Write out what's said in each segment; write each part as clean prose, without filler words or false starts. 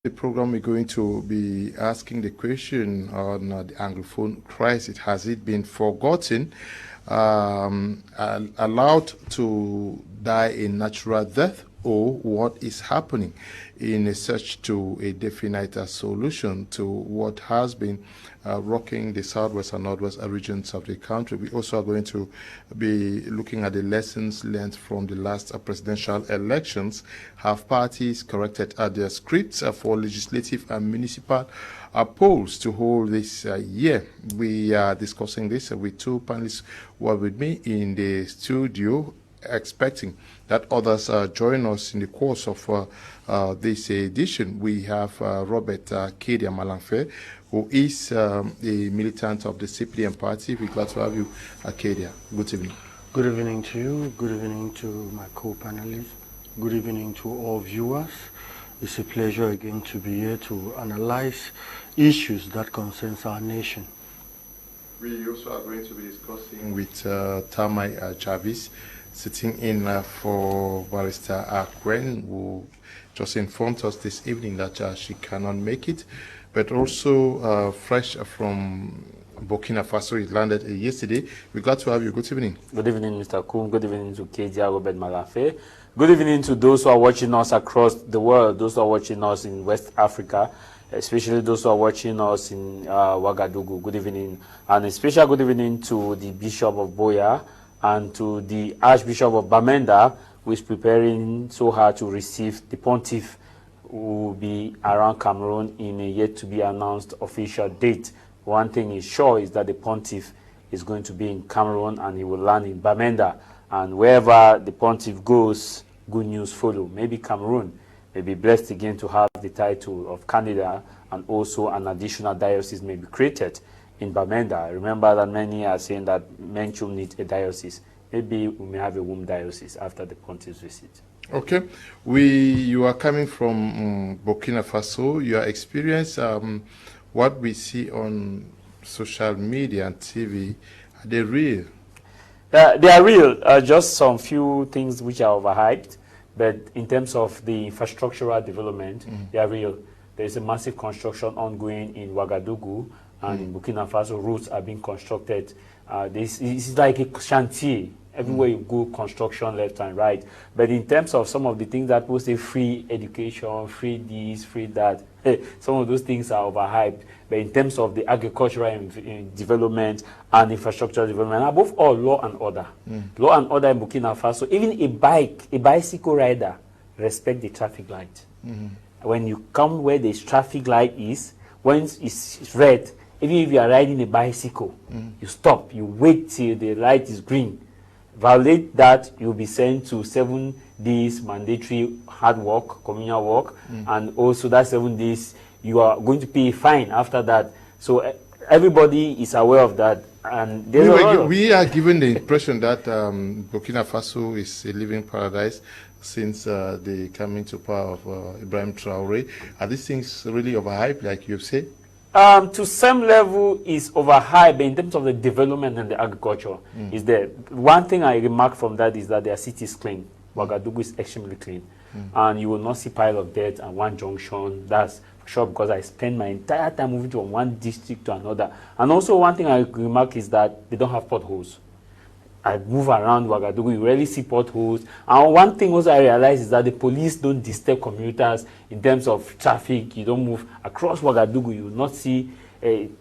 The program we're going to be asking the question on the Anglophone crisis. Has it been forgotten, allowed to die a natural death, or what is happening in a search to a definite solution to what has been rocking the southwest and northwest regions of the country? We also are going to be looking at the lessons learned from the last presidential elections. Have parties corrected their scripts for legislative and municipal polls to hold this year? We are discussing this with two panelists who are with me in the studio, expecting that others join us in the course of this edition. We have Robert Kedia Malanfe, who is a militant of the CPDM party. We're glad to have you, Kedia. Good evening. Good evening to you. Good evening to my co-panelists. Good evening to all viewers. It's a pleasure again to be here to analyze issues that concerns our nation. We also are going to be discussing with Tamai Jarvis, sitting in for Barrister Akwen, who just informed us this evening that she cannot make it, but also fresh from Burkina Faso. It landed yesterday. We're glad to have you. Good evening. Good evening, Mr. Kum. Good evening to Kedia, Robert Malafe. Good evening to those who are watching us across the world, those who are watching us in West Africa, especially those who are watching us in Ouagadougou. Good evening. And a special good evening to the Bishop of Boya and to the Archbishop of Bamenda, who is preparing so hard to receive the pontiff, who will be around Cameroon in a yet-to-be-announced official date. One thing is sure is that the pontiff is going to be in Cameroon and he will land in Bamenda. And wherever the pontiff goes, good news follow. Maybe Cameroon may be blessed again to have the title of candidate, and also an additional diocese may be created in Bamenda. Remember that many are saying that Menchum needs a diocese. Maybe we may have a womb diocese after the pontiff's visit. Okay. You are coming from Burkina Faso. Your experience, what we see on social media and TV, are they real? They are real. Just some few things which are overhyped. But in terms of the infrastructural development, they are real. There is a massive construction ongoing in Ouagadougou, and in Burkina Faso, roads are being constructed. This is like a chantier. Everywhere you go, construction left and right. But in terms of some of the things that people say, free education, free this, free that, some of those things are overhyped. But in terms of the agricultural development and infrastructure development, above all, law and order. Law and order in Burkina Faso, even a bicycle rider, respect the traffic light. When you come where the traffic light is, once it's red, even if you are riding a bicycle, you stop, you wait till the light is green. Violate that, you'll be sent to 7 days mandatory hard work, communal work, and also that 7 days you are going to pay a fine after that. So everybody is aware of that. And we are given the impression that Burkina Faso is a living paradise since the coming to power of Ibrahim Traore. Are these things really overhyped, like you've said? To some level is overhyped, but in terms of the development and the agriculture, is there. One thing I remark from that is that their city is clean. Ouagadougou is extremely clean. And you will not see pile of dirt at one junction. That's for sure, because I spend my entire time moving from one district to another. And also one thing I remark is that they don't have potholes. I move around Ouagadougou, you rarely see potholes. And one thing also I realize is that the police don't disturb commuters in terms of traffic. You don't move across Ouagadougou, you will not see. And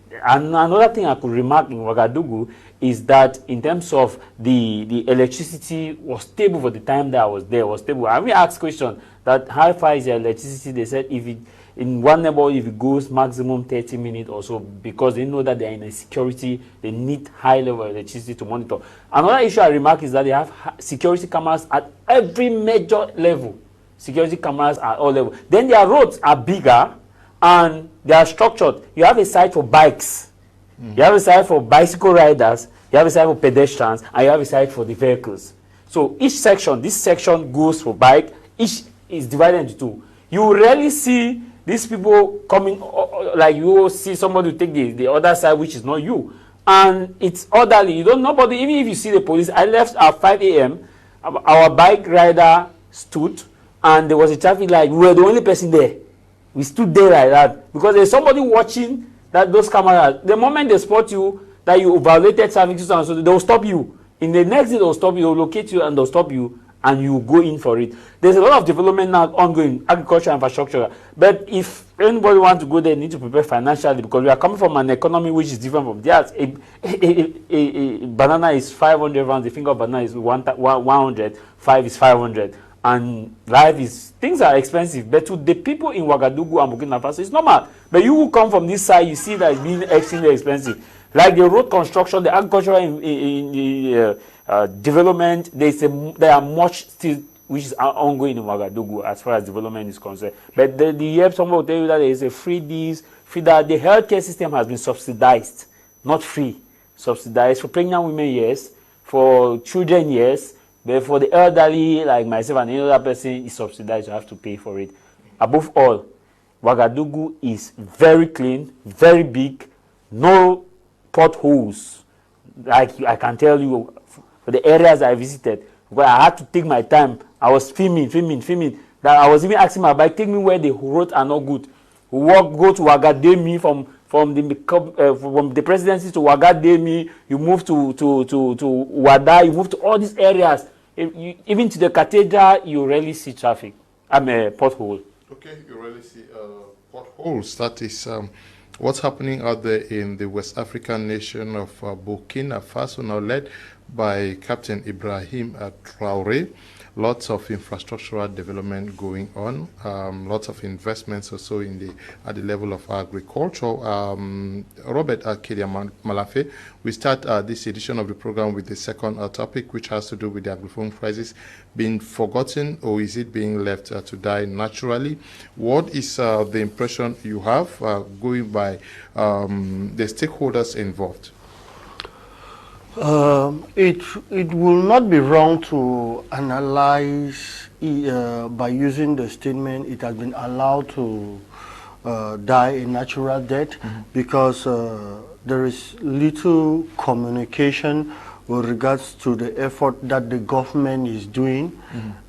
another thing I could remark in Ouagadougou is that in terms of the electricity was stable for the time that I was there, was stable. And we asked question that how far is the electricity? They said if it in one neighborhood, if it goes maximum 30 minutes or so, because they know that they are in a security, they need high level of electricity to monitor. Another issue I remark is that they have security cameras at every major level. Security cameras at all levels. Then their roads are bigger and they are structured. You have a side for bikes, you have a side for bicycle riders, you have a side for pedestrians, and you have a side for the vehicles. So each section, this section goes for bike, each is divided into two. You rarely see these people coming, like you will see somebody take the other side, which is not you. And it's orderly. You don't, nobody, even if you see the police, I left at 5 a.m., our bike rider stood, and there was a traffic light. We were the only person there. We stood there like that because there's somebody watching those cameras. The moment they spot you that you violated traffic system, so they'll stop you. In the next day, they'll stop you, they'll locate you, and they'll stop you, and you go in for it. There's a lot of development now ongoing, agriculture, infrastructure. But if anybody wants to go there, they need to prepare financially because we are coming from an economy which is different from theirs. A banana is 500 rands, the finger of banana is 100, 5 is 500. And things are expensive. But to the people in Ouagadougou and Burkina Faso, it's normal. But you who come from this side, you see that it's being extremely expensive. Like the road construction, the agricultural development, there are much still which is ongoing in Ouagadougou as far as development is concerned. But someone will tell you that there is a free this, free that. The healthcare system has been subsidized, not free. Subsidized for pregnant women, yes. For children, yes. But for the elderly, like myself and any other person, is subsidized. You have to pay for it. Above all, Ouagadougou is very clean, very big, no potholes. Like I can tell you, for the areas I visited, where I had to take my time. I was filming. That I was even asking my bike, take me where the roads are not good. Go to Ouagademi from the presidency to Ouagademi. You move to Wada. You move to all these areas. Even to the cathedral, you rarely see traffic. Pothole. Okay, you rarely see potholes. That is what's happening out there in the West African nation of Burkina Faso, now led by Captain Ibrahim Traoré. Lots of infrastructural development going on, lots of investments also at the level of agriculture. Robert Kedia Malafe, we start this edition of the program with the second topic, which has to do with the Anglophone crisis being forgotten, or is it being left to die naturally? What is the impression you have going by the stakeholders involved? It will not be wrong to analyze by using the statement it has been allowed to die a natural death, because there is little communication with regards to the effort that the government is doing,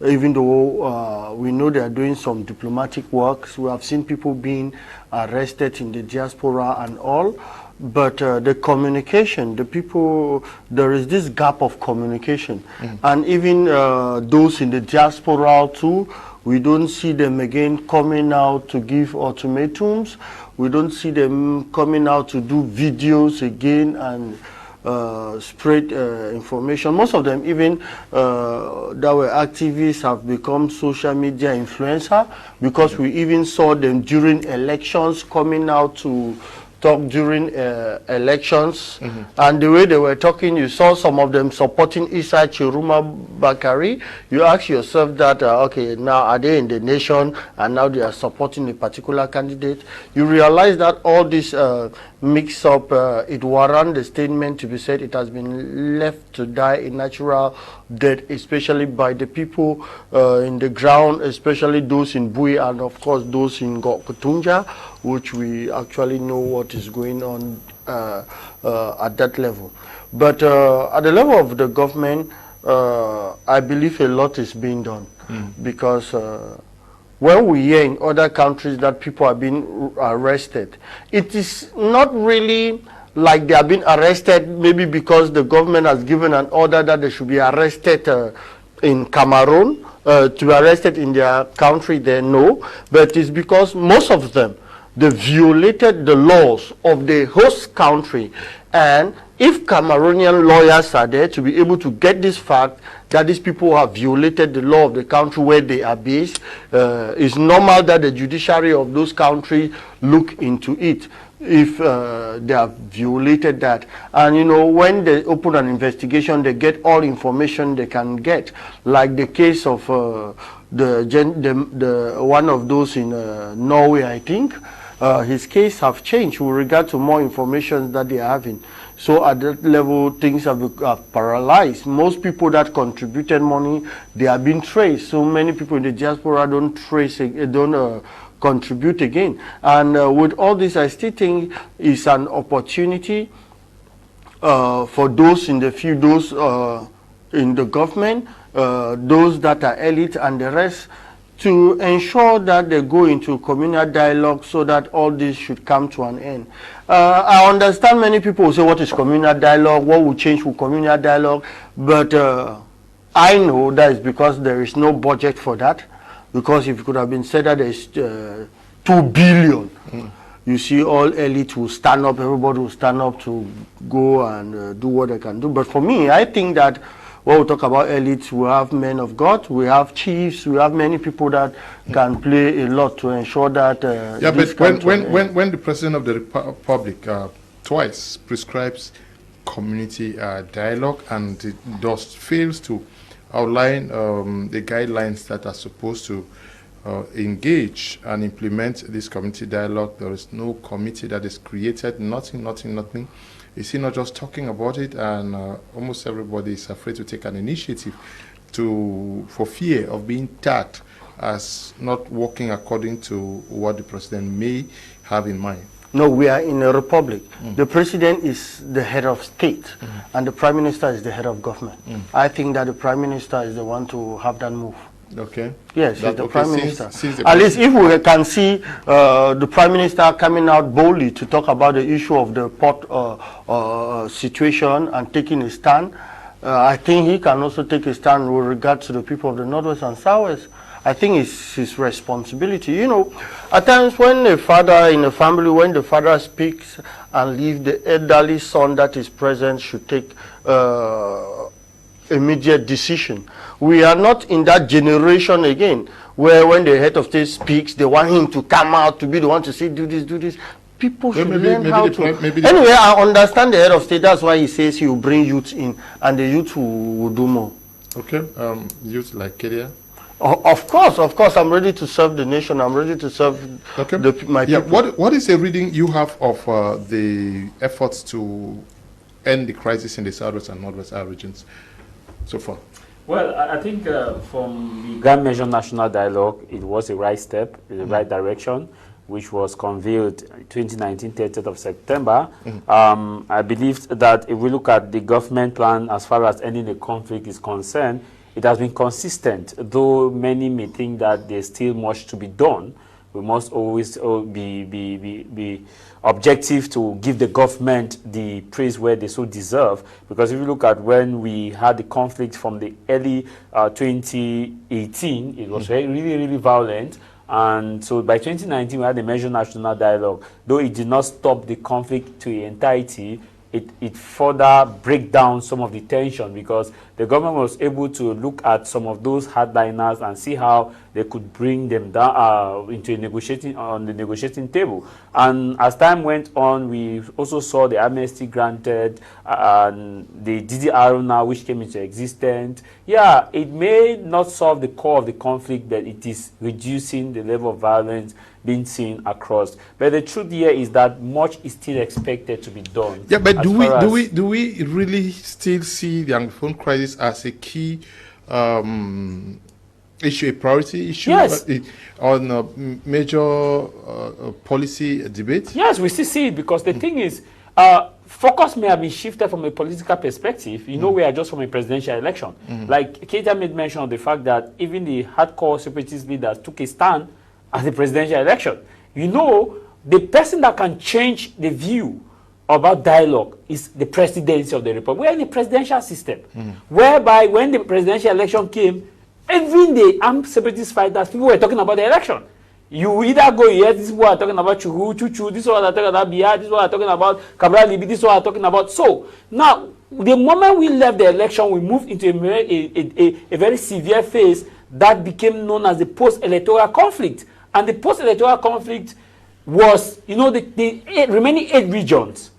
even though we know they are doing some diplomatic works. We have seen people being arrested in the diaspora and all. But the communication, there is this gap of communication. And even those in the diaspora too, we don't see them again coming out to give ultimatums. We don't see them coming out to do videos again and spread information. Most of them, even that were activists, have become social media influencers, because we even saw them during elections coming out to talk during elections, and the way they were talking, you saw some of them supporting Issa Chiruma Bakari. You ask yourself that, okay, now are they in the nation and now they are supporting a particular candidate? You realize that all this mix up, it warrants the statement to be said it has been left to die a natural death, especially by the people in the ground, especially those in Bui and of course those in Gokutunja, which we actually know what is going on at that level. But at the level of the government, I believe a lot is being done, because when we hear in other countries that people are being arrested, it is not really like they are being arrested maybe because the government has given an order that they should be arrested in Cameroon, to be arrested in their country there, no. But it's because most of them, they violated the laws of the host country. And if Cameroonian lawyers are there to be able to get this fact that these people have violated the law of the country where they are based, it's normal that the judiciary of those countries look into it if they have violated that. And you know, when they open an investigation, they get all information they can get, like the case of the one of those in Norway, I think. His case have changed with regard to more information that they are having. So at that level, things have paralyzed. Most people that contributed money, they are being traced. So many people in the diaspora don't contribute again. And with all this, I still think it's an opportunity for those in the field, those in the government, those that are elite and the rest, to ensure that they go into communal dialogue so that all this should come to an end. I understand many people will say, what is communal dialogue? What will change with communal dialogue? But I know that is because there is no budget for that. Because if it could have been said that there is 2 billion, you see all elite will stand up, everybody will stand up to go and do what they can do. But for me, I think that when we talk about elites, we have men of God, we have chiefs, we have many people that can play a lot to ensure that. Yeah, but when the President of the Republic twice prescribes community dialogue and it thus fails to outline the guidelines that are supposed to engage and implement this community dialogue, there is no committee that is created, nothing. Is he not just talking about it, and almost everybody is afraid to take an initiative for fear of being tagged as not working according to what the president may have in mind? No, we are in a republic. The president is the head of state, and the prime minister is the head of government. I think that the prime minister is the one to have that move. Okay. Yes, he's the prime minister. Since At least if we can see the prime minister coming out boldly to talk about the issue of the port situation and taking a stand, I think he can also take a stand with regard to the people of the Northwest and Southwest. I think it's his responsibility. You know, at times when a father in a family, when the father speaks and leaves, the elderly son that is present should take immediate decision. We are not in that generation again, where when the head of state speaks, they want him to come out to be the one to say, do this. People should learn how to. Anyway, I understand the head of state. That's why he says he will bring youth in, and the youth will do more. Okay, youth like Kedia? Of course, I'm ready to serve the nation. I'm ready to serve my people. What is a reading you have of the efforts to end the crisis in the Southwest and Northwest regions so far? Well, I think from the Grand Measure National Dialogue, it was a right step in the right direction, which was convened 2019, 30th of September. I believe that if we look at the government plan as far as ending the conflict is concerned, it has been consistent, though many may think that there's still much to be done. We must always be objective to give the government the praise where they so deserve. Because if you look at when we had the conflict from the early 2018, it was really violent. And so by 2019, we had the Measure National Dialogue. Though it did not stop the conflict to its entirety, it further break down some of the tension, because the government was able to look at some of those hardliners and see how they could bring them down into the negotiating table. And as time went on, we also saw the amnesty granted and the DDR now, which came into existence. Yeah, it may not solve the core of the conflict, but it is reducing the level of violence being seen across. But the truth here is that much is still expected to be done. Yeah, but do we really still see the Anglophone crisis as a key issue, a priority issue? Yes. On a major policy debate? Yes, we still see it, because the thing is, focus may have been shifted from a political perspective. You know, we are just from a presidential election. Like Keita made mention of the fact that even the hardcore separatist leaders took a stand at the presidential election. You know, the person that can change the view about dialogue is the presidency of the republic. We are in a presidential system, whereby when the presidential election came, even the armed separatist fighters, people were talking about the election. You either go here, this is what are talking about Chuhu, Chuchu, this is what are talking about Bia, this is what are talking about Cabral Libi, this is what are talking about. So now, the moment we left the election, we moved into a very severe phase that became known as the post-electoral conflict. And the post-electoral conflict was, you know, the remaining 8 regions.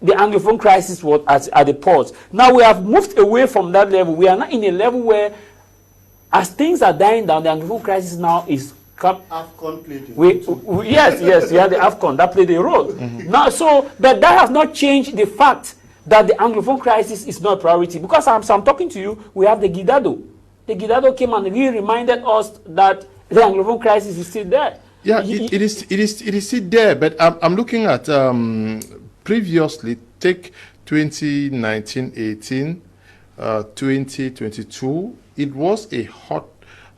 The Anglophone crisis was at the pause. Now we have moved away from that level. We are now in a level where, as things are dying down, the Anglophone crisis now is AFCON played yes, you had the AFCON that played a role. Now, so but that has not changed the fact that the Anglophone crisis is not a priority. Because I'm talking to you, we have the Gidado. The Gidado came and reminded us that the Anglophone crisis is still there. Yeah, it is still there. But I'm looking at previously, take 2019-18, 2022. It was a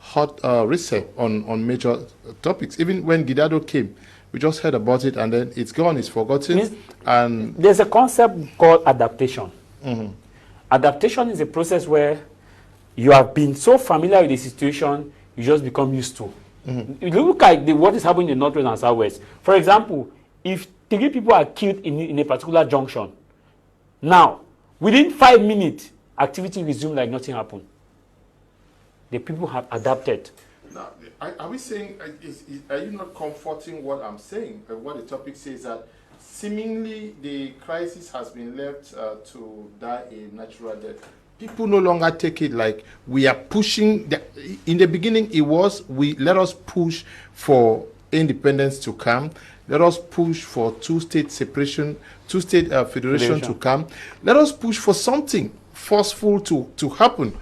hot reset on major topics. Even when Gidado came, we just heard about it, and then it's gone, it's forgotten. And there's a concept called adaptation. Adaptation is a process where you have been so familiar with the situation, you just become used to. You look at what is happening in the Northwest and Southwest. For example, if 3 people are killed in a particular junction, now, within 5 minutes, activity resumed like nothing happened. The people have adapted. now, are we saying, are you not comforting what I'm saying? What the topic says that seemingly the crisis has been left to die a natural death. People no longer take it like we are pushing. In the beginning, it was let us push for independence to come. Let us push for two-state separation, two-state federation to come. Let us push for something forceful to happen.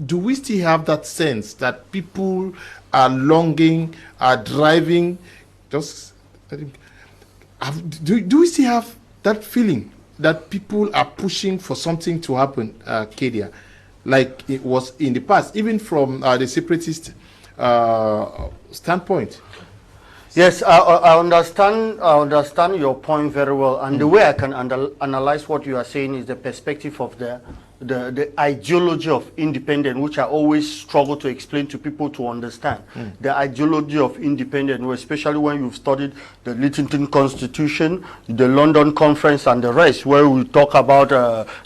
Do we still have that sense that people are longing, are driving? Do we still have that feeling that people are pushing for something to happen, Kedia, like it was in the past, even from the separatist standpoint? Yes, I understand your point very well, and the way I can analyze what you are saying is the perspective of the ideology of independence, which I always struggle to explain to people to understand. The ideology of independence, especially when you've studied the Littleton Constitution, the London Conference, and the rest, where we talk about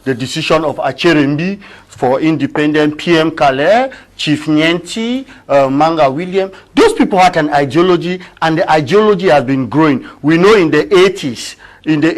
the decision of Acherembi for independent, PM Calais, Chief Nyenti, Manga William. Those people had an ideology, and the ideology has been growing. We know in the 80s, in the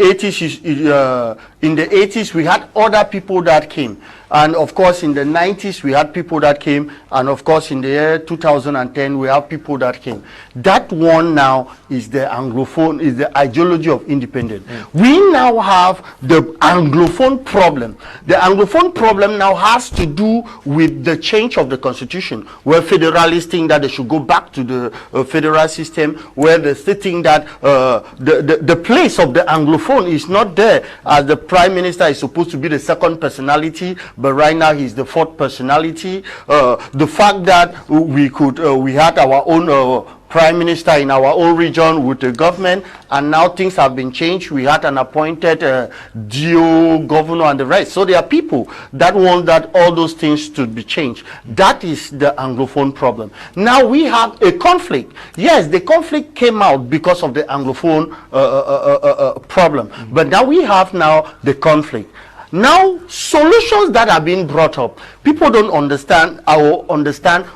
80s, we had other people that came. And of course, in the 90s, we had people that came. And of course, in the year 2010, we have people that came. That one now is the Anglophone, is the ideology of independence. We now have the Anglophone problem. The Anglophone problem now has to do with the change of the constitution, where federalists think that they should go back to the federal system, where they think that the place of the Anglophone is not there, as the prime minister is supposed to be the second personality, but right now he's the fourth personality. The fact that we had our own prime minister in our own region with the government, and now things have been changed. We had an appointed DO governor and the rest. So there are people that want that all those things to be changed. That is the Anglophone problem. Now we have a conflict. Yes, the conflict came out because of the Anglophone problem, but now we have the conflict. Now, solutions that are being brought up, people don't understand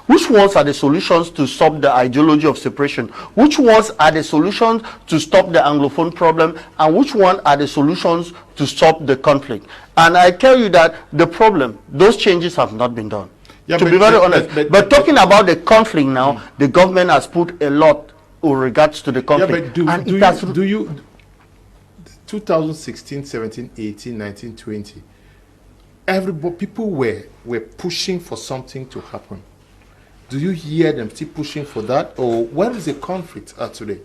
which ones are the solutions to stop the ideology of separation, which ones are the solutions to stop the Anglophone problem, and which one are the solutions to stop the conflict. And I tell you that the problem, those changes have not been done. Yeah, to be very honest. But talking about the conflict now, the government has put a lot with regards to the conflict. Yeah, but do you 2016, 17, 18, 19, 20, people were pushing for something to happen. Do you hear them still pushing for that, or where is the conflict today?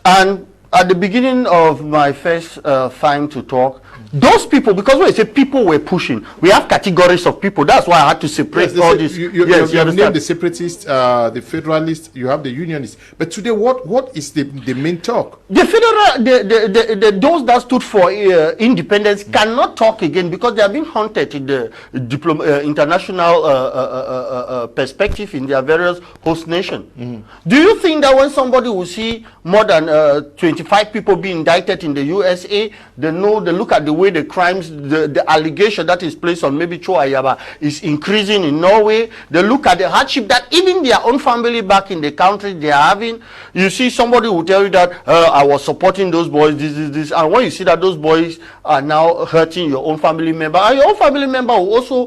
And at the beginning of my first time to talk, those people, because when I say people were pushing, we have categories of people. That's why I had to separate all this. You have named the separatists, the federalists, you have the unionists. But today, what is the main talk? The federal, those that stood for independence cannot talk again because they have been haunted in the international perspective in their various host nations. Do you think that when somebody will see more than 25 people being indicted in the USA, they look at the way the crimes, the allegation that is placed on maybe Cho Ayaba is increasing in Norway. They look at the hardship that even their own family back in the country they are having. You see somebody will tell you that I was supporting those boys, this, and when you see that those boys are now hurting your own family member, and your own family member will also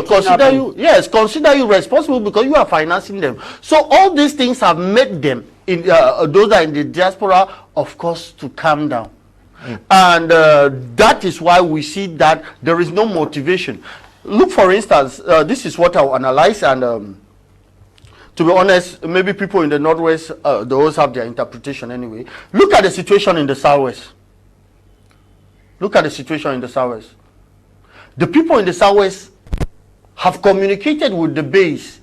consider you responsible because you are financing them. So all these things have made them, those that are in the diaspora, of course, to calm down. And that is why we see that there is no motivation. Look, for instance, this is what I'll analyze, and to be honest, maybe people in the Northwest, they always have their interpretation anyway. Look at the situation in the Southwest. Look at the situation in the Southwest. The people in the Southwest have communicated with the base,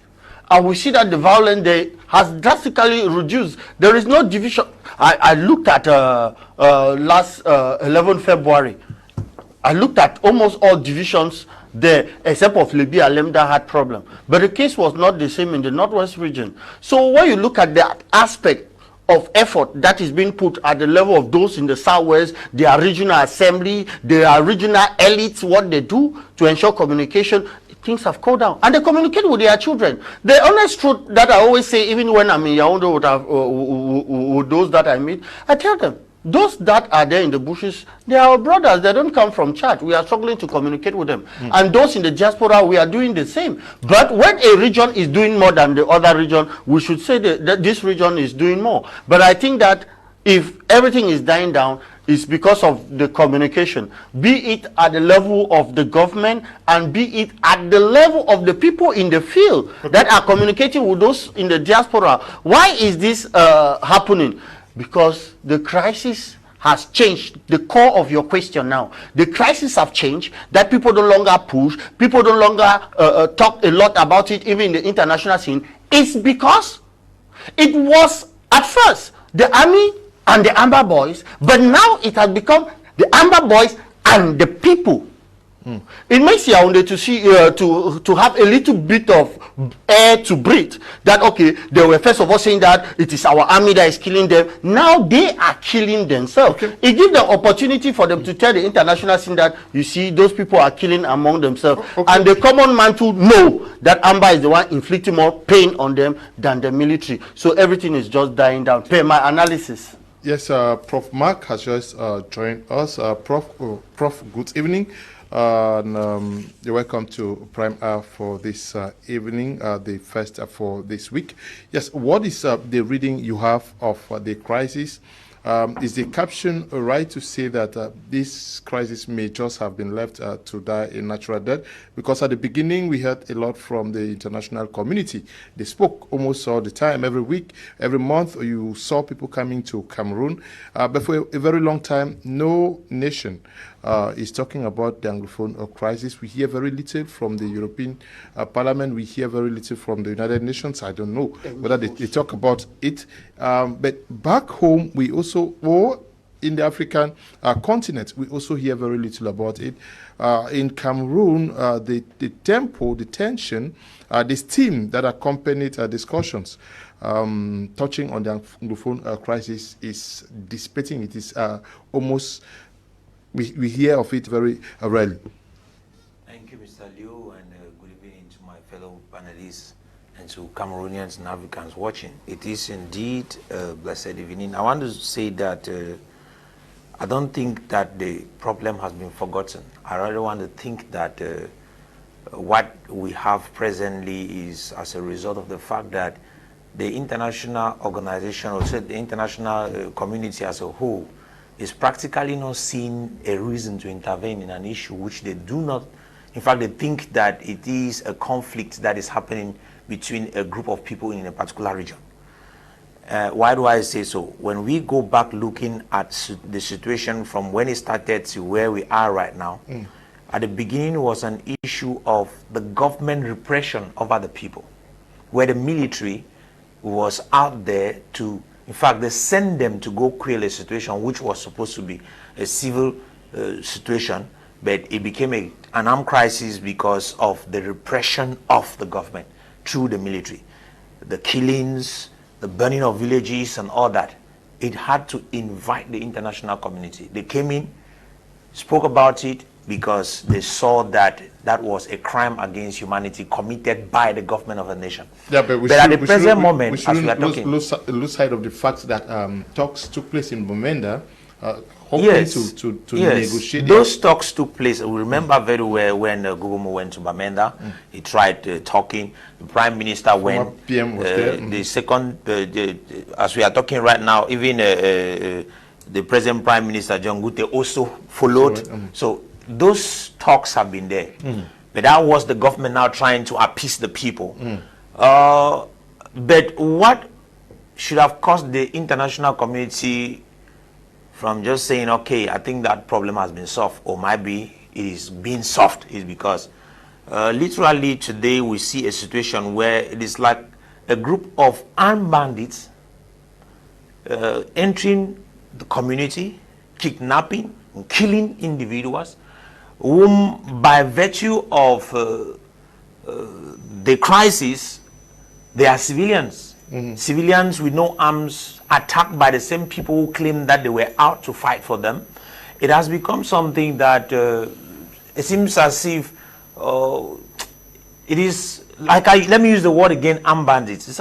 and we see that the violence there has drastically reduced. There is no division. I looked at last 11 February. I looked at almost all divisions there, except of Libya Alem that had problem. But the case was not the same in the Northwest region. So when you look at that aspect of effort that is being put at the level of those in the Southwest, their regional assembly, their regional elites, what they do to ensure communication, things have cooled down. And they communicate with their children. The honest truth that I always say, even when I'm in Yaoundé with those that I meet, I tell them, those that are there in the bushes, they are our brothers. They don't come from church. We are struggling to communicate with them. And those in the diaspora, we are doing the same. But when a region is doing more than the other region, we should say that this region is doing more. But I think that if everything is dying down, it's because of the communication, be it at the level of the government and be it at the level of the people in the field that are communicating with those in the diaspora. Why is this happening? Because the crisis has changed the core of your question now. The crisis have changed, that people no longer push, people no longer talk a lot about it, even in the international scene. It's because it was at first the army and the Amber Boys, but now it has become the Amber Boys and the people. It makes Yaoundé to see to have a little bit of air to breathe. That okay, they were first of all saying that it is our army that is killing them. Now they are killing themselves. Okay. It gives them opportunity for them to tell the international scene that you see those people are killing among themselves. Okay. And the common man to know that Amber is the one inflicting more pain on them than the military. So everything is just dying down. Per my analysis. Yes, Prof. Mark has just joined us. Prof, good evening. You're welcome to Prime Hour for this evening, the first for this week. Yes, what is the reading you have of the crisis? Is the caption right to say that this crisis may just have been left to die a natural death? Because at the beginning, we heard a lot from the international community. They spoke almost all the time, every week, every month. You saw people coming to Cameroon. But for a very long time, no nation is talking about the Anglophone crisis. We hear very little from the European Parliament. We hear very little from the United Nations. I don't know whether they talk about it. But back home, we also, or in the African continent, we also hear very little about it. In Cameroon, the tempo, the tension, the steam that accompanied discussions touching on the Anglophone crisis is dissipating. It is almost, we hear of it very rarely. Thank you, Mr. Liu, and good evening to my fellow panelists and to Cameroonians and Africans watching. It is indeed a blessed evening. I want to say that I don't think that the problem has been forgotten. I rather want to think that what we have presently is as a result of the fact that the international organization, or the international community as a whole, is practically not seeing a reason to intervene in an issue which they do not. In fact, they think that it is a conflict that is happening between a group of people in a particular region. Why do I say so? When we go back looking at the situation from when it started to where we are right now, at the beginning was an issue of the government repression over the people, where the military was out there to, in fact, they sent them to go create a situation which was supposed to be a civil situation, but it became an armed crisis because of the repression of the government through the military. The killings, the burning of villages and all that. It had to invite the international community. They came in, spoke about it, because they saw that that was a crime against humanity committed by the government of the nation. Yeah, but at the present moment, as we are talking, lose sight of the fact that talks took place in Bamenda, hoping to negotiate. Those talks took place. We remember very well when Gugumo went to Bamenda. He tried talking. The Prime Minister went. PM was there. The second, as we are talking right now, even the present Prime Minister John Gute also followed. So those talks have been there. But that was the government now trying to appease the people. But what should have caused the international community from just saying, okay, I think that problem has been solved, or might be it is being solved, is because Literally today we see a situation where it is like a group of armed bandits entering the community, kidnapping, and killing individuals, whom by virtue of the crisis, they are civilians. Civilians with no arms, attacked by the same people who claim that they were out to fight for them. It has become something that it seems as if it is like, let me use the word again, armed bandits.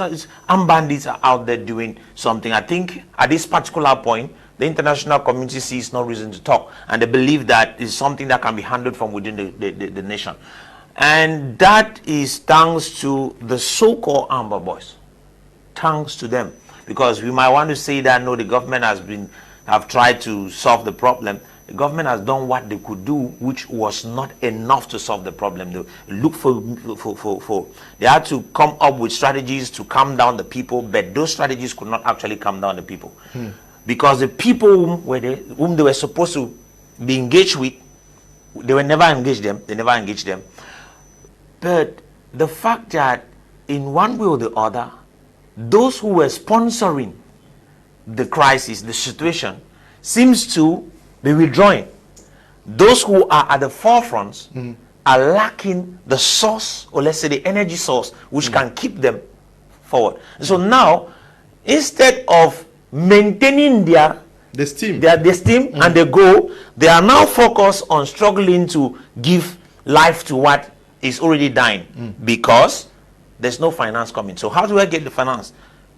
Armed bandits are out there doing something. I think at this particular point, the international community sees no reason to talk, and they believe that it's something that can be handled from within the nation. And that is thanks to the so-called Amber Boys. Thanks to them. Because we might want to say that, no, the government have tried to solve the problem. The government has done what they could do, which was not enough to solve the problem. They look they had to come up with strategies to calm down the people, but those strategies could not actually calm down the people. Because the people whom they were supposed to be engaged with, they were never engaged them. They never engaged them. But the fact that in one way or the other, those who were sponsoring the crisis, the situation, seems to be withdrawing. Those who are at the forefronts are lacking the source, or let's say the energy source, which can keep them forward. So now, instead of maintaining their esteem and their goal, they are now focused on struggling to give life to what is already dying, because there's no finance coming. So how do I get the finance?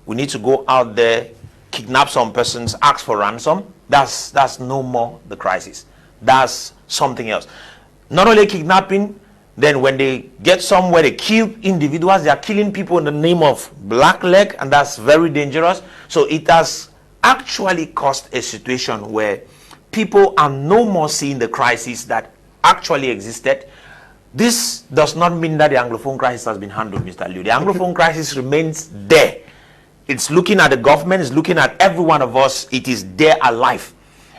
We need to go out there, kidnap some persons, ask for ransom. That's no more the crisis. That's something else. Not only kidnapping, then when they get somewhere, they kill individuals. They are killing people in the name of blackleg, and that's very dangerous. So it has actually caused a situation where people are no more seeing the crisis that actually existed. This does not mean that the Anglophone crisis has been handled, Mr. Liu. The Anglophone crisis remains there. It's looking at the government, it's looking at every one of us. It is there alive.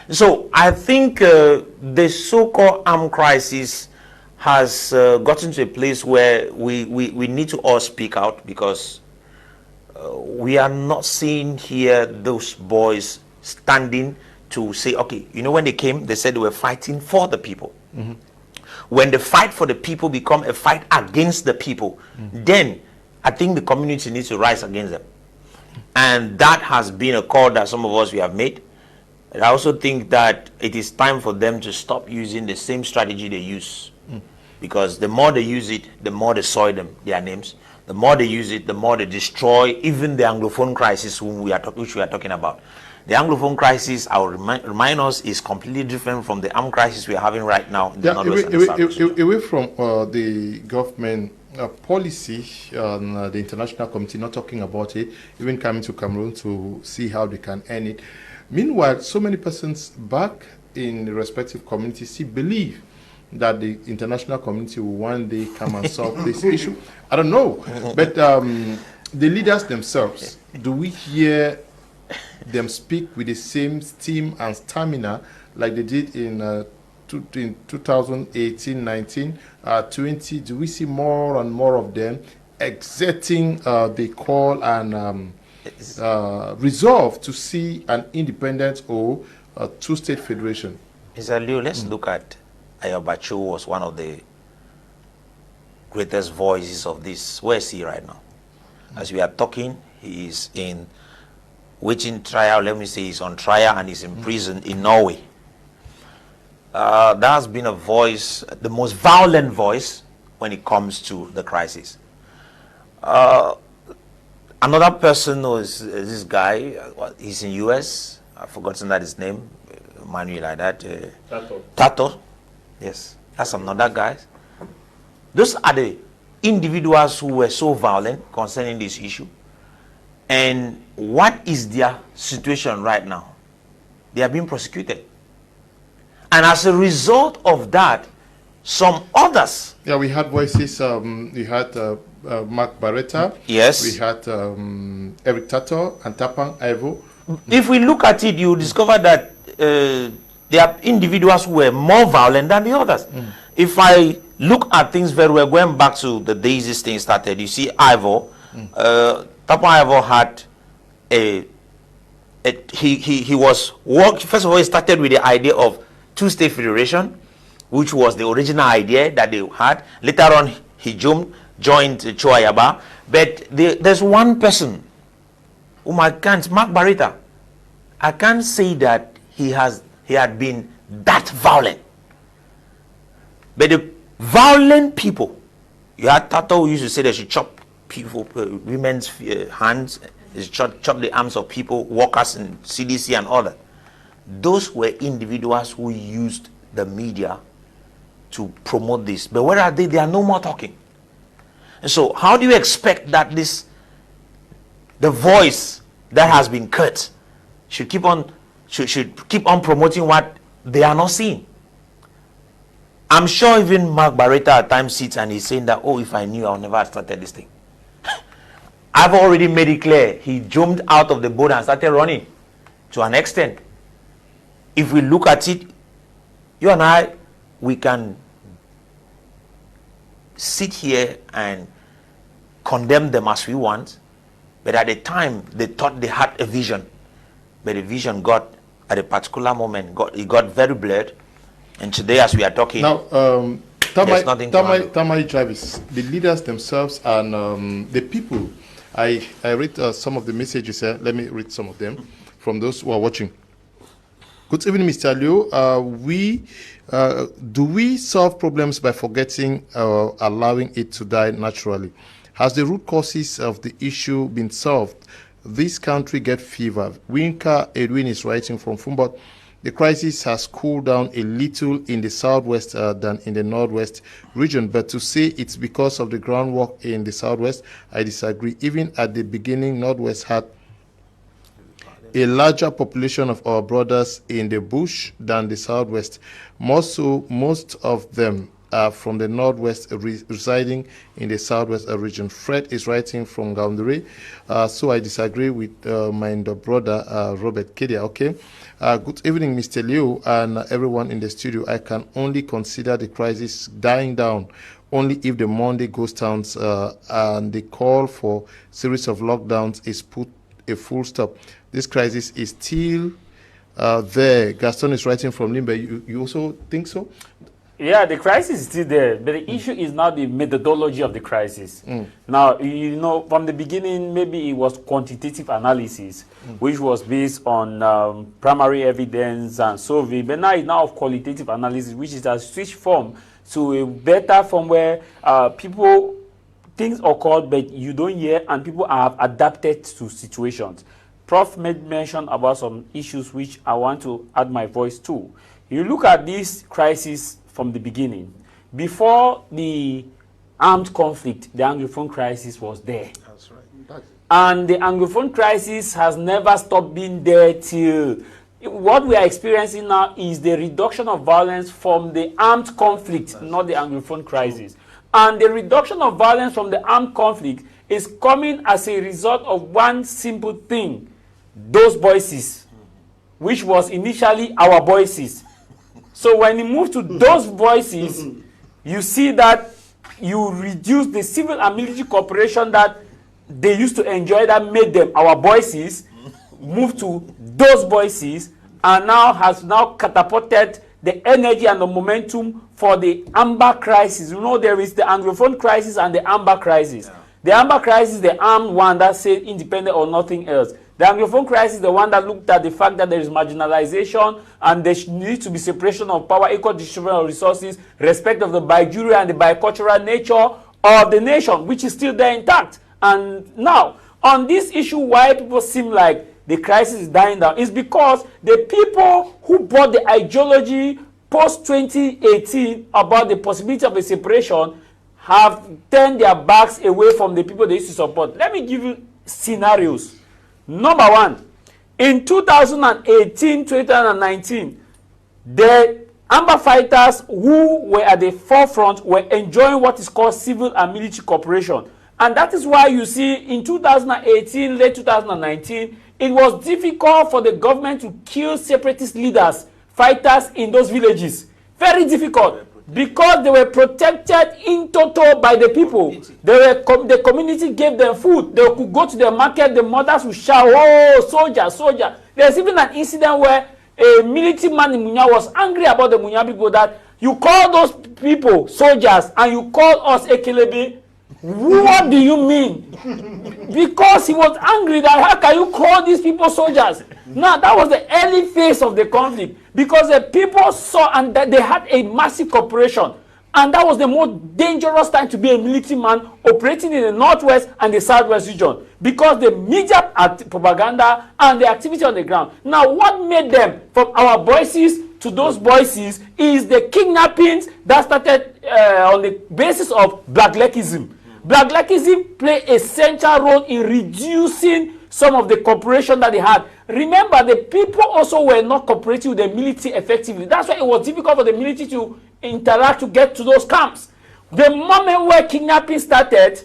So I think the so-called armed crisis has gotten to a place where we need to all speak out, because we are not seeing here those boys standing to say, okay, you know, when they came, they said they were fighting for the people. When the fight for the people become a fight against the people, then I think the community needs to rise against them. And that has been a call that some of us we have made. And I also think that it is time for them to stop using the same strategy they use. Because the more they use it, the more they soil their names. The more they use it, the more they destroy even the Anglophone crisis which we are talking about. The Anglophone crisis, I will remind us, is completely different from the armed crisis we are having right now. Away from the government policy and the international community not talking about it, even coming to Cameroon to see how they can end it. Meanwhile, so many persons back in the respective communities still believe that the international community will one day come and solve this issue. I don't know, but the leaders themselves, do we hear them speak with the same steam and stamina like they did in 2018, 19, 20? Do we see more and more of them exerting the call and resolve to see an independent or a two-state federation? Mr. Liu, let's look at Ayobacho, was one of the greatest voices of this. Where is he right now? As we are talking, he is in waiting trial. Let me say he's on trial and he's in prison in Norway. That has been a voice, the most violent voice when it comes to the crisis. Another person is this guy. He's in US. I've forgotten that his name. Manuel like that. Tato. Yes, that's another guy. Those are the individuals who were so violent concerning this issue. And what is their situation right now? They are being prosecuted. And as a result of that, some others. Yeah, we had voices. We had Mark Barretta. Yes. We had Eric Tato and Tapang Ivo. If we look at it, you discover that there are individuals who were more violent than the others. if I look at things very well, going back to the days this thing started, you see Ivor, Papa Ivor had he was first of all, he started with the idea of two-state federation, which was the original idea that they had. Later on, he joined Choayaba. But there's one person whom I can't, Mark Barita, I can't say that he had been that violent. But the violent people, you had Tato who used to say they should chop people, women's hands, chop the arms of people, workers in CDC and all that. Those were individuals who used the media to promote this. But where are they? They are no more talking. And so how do you expect that the voice that has been cut should keep on promoting what they are not seeing? I'm sure even Mark Barretta at times sits and he's saying that, oh, if I knew, I would never have started this thing. I've already made it clear. He jumped out of the boat and started running to an extent. If we look at it, you and I, we can sit here and condemn them as we want, but at the time they thought they had a vision, but the vision got, at a particular moment, it got very blurred. And today, as we are talking, now, Tamai Travis, the leaders themselves and the people. I read some of the messages here. Let me read some of them from those who are watching. Good evening, Mr. Liu. Do we solve problems by forgetting or allowing it to die naturally? Has the root causes of the issue been solved? This country get fever. Winka Edwin is writing from Fumbot. The crisis has cooled down a little in the southwest than in the northwest region, but to say it's because of the groundwork in the southwest, I disagree. Even at the beginning, northwest had a larger population of our brothers in the bush than the southwest. More so, most of them are from the northwest residing in the southwest region. Fred is writing from Gaunduri, so I disagree with my brother Robert Kedia. Okay. Good evening, Mr. Liu and everyone in the studio. I can only consider the crisis dying down only if the Monday ghost towns and the call for series of lockdowns is put a full stop. This crisis is still there. Gaston is writing from Limbe. You also think so? Yeah, the crisis is still there, but the issue is now the methodology of the crisis. Now, you know, from the beginning, maybe it was quantitative analysis, which was based on primary evidence and survey, but now it's now of qualitative analysis, which is a switch form to a better form where things occur, but you don't hear, and people have adapted to situations. Prof made mention about some issues which I want to add my voice to. You look at this crisis from the beginning. Before the armed conflict, the Anglophone crisis was there. That's right. And the Anglophone crisis has never stopped being there till what we are experiencing now is the reduction of violence from the armed conflict, not the Anglophone crisis. And the reduction of violence from the armed conflict is coming as a result of one simple thing: those voices, which was initially our voices. So when you move to those voices, you see that you reduce the civil and military cooperation that they used to enjoy that made them our voices, move to those voices, and now has now catapulted the energy and the momentum for the Amber crisis. You know, there is the Anglophone crisis and the Amber crisis. Yeah. The Amber crisis, the armed one that said independent or nothing else. The Anglophone crisis is the one that looked at the fact that there is marginalization and there needs to be separation of power, equal distribution of resources, respect of the bi-jury and the bicultural nature of the nation, which is still there intact. And now, on this issue, why people seem like the crisis is dying down is because the people who brought the ideology post-2018 about the possibility of a separation have turned their backs away from the people they used to support. Let me give you scenarios. Number one, in 2018, 2019, the Amber fighters who were at the forefront were enjoying what is called civil and military cooperation. And that is why you see in 2018, late 2019, it was difficult for the government to kill separatist leaders, fighters in those villages. Very difficult. because they were protected in total by the people. The community gave them food. They could go to the market. The mothers would shout, "Oh, soldier, soldier!" There's even an incident where a military man in Munya was angry about the Munya people that you call those people soldiers and you call us Ekelebe. What do you mean? Because he was angry that how can you call these people soldiers? Now that was the early phase of the conflict, because the people saw and that they had a massive cooperation, and that was the most dangerous time to be a military man operating in the northwest and the southwest region, because the media propaganda and the activity on the ground. Now what made them from our voices to those voices is the kidnappings that started on the basis of blacklegism. Blacklegism played a central role in reducing some of the cooperation that they had. Remember, the people also were not cooperating with the military effectively. That's why it was difficult for the military to interact to get to those camps. The moment where kidnapping started,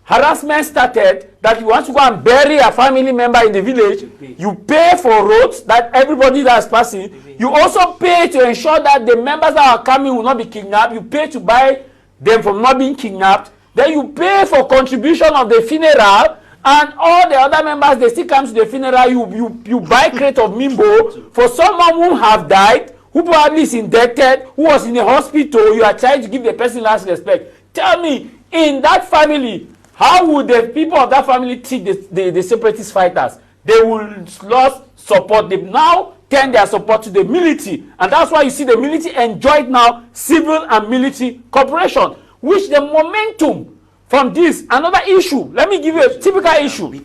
harassment started, that you want to go and bury a family member in the village, you pay for roads that everybody that is passing. You also pay to ensure that the members that are coming will not be kidnapped. You pay to buy them from not being kidnapped. Then you pay for contribution of the funeral, and all the other members, they still come to the funeral. You buy crate of mimbo for someone who have died, who probably is indebted, who was in a hospital. You are trying to give the person last respect. Tell me, in that family, how would the people of that family treat the separatist fighters? They will lose support. They now turn their support to the military, and that's why you see the military enjoyed now civil and military cooperation, which the momentum from this, another issue. Let me give you a typical issue.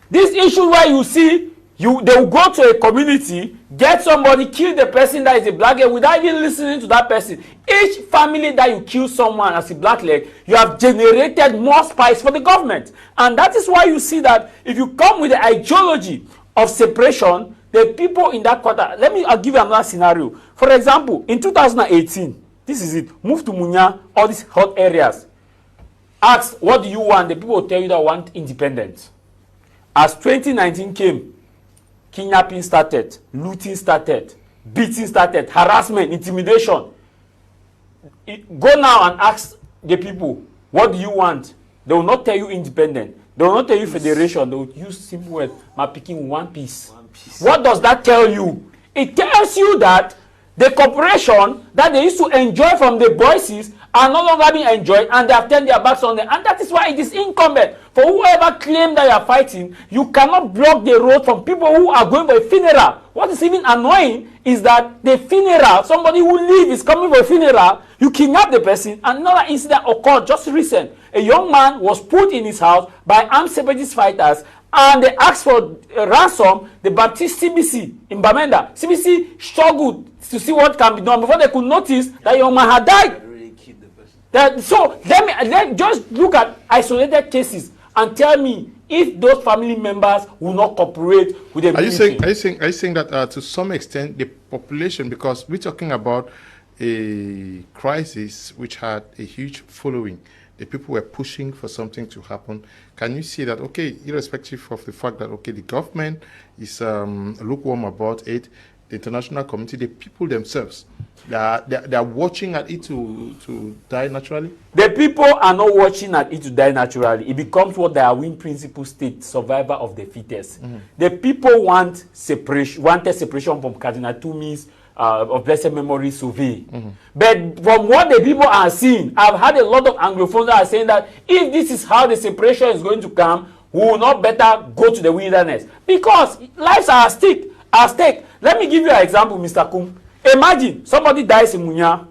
This issue where you see they will go to a community, get somebody, kill the person that is a blackleg without even listening to that person. Each family that you kill someone as a blackleg, you have generated more spies for the government. And that is why you see that if you come with the ideology of separation, the people in that quarter, I'll give you another scenario. For example, in 2018, this is it, move to Munya, all these hot areas. Ask, what do you want? The people will tell you that want independence. As 2019 came, kidnapping started, looting started, beating started, harassment, intimidation. Go now and ask the people, what do you want? They will not tell you independent. They will not tell you federation. They will use simple words, my picking one piece. What does that tell you? It tells you that the cooperation that they used to enjoy from the voices are no longer being enjoyed, and they have turned their backs on them. And that is why it is incumbent for whoever claim that you are fighting, you cannot block the road from people who are going for a funeral. What is even annoying is that the funeral, somebody who lives is coming for a funeral, you kidnap the person. Another incident occurred just recent. A young man was put in his house by armed separatist fighters, and they asked for a ransom. The Baptist CBC in Bamenda, CBC struggled to see what can be done before they could notice that young man had died. So let just look at isolated cases and tell me if those family members will not cooperate with the military. Are you saying that to some extent the population, because we're talking about a crisis which had a huge following, the people were pushing for something to happen. Can you see that, okay, irrespective of the fact that, okay, the government is lukewarm about it, the international community, the people themselves, they are watching at it to die naturally? The people are not watching at it to die naturally. It becomes what the Darwin principle states, survival of the fittest. Mm-hmm. The people wanted separation from Cardinal Tumi's of blessed memory survey. Mm-hmm. But from what the people are seeing, I've had a lot of Anglophones that are saying that if this is how the separation is going to come, we will not better go to the wilderness, because lives are at stake. Let me give you an example, Mr. Kum. Imagine somebody dies in Munya.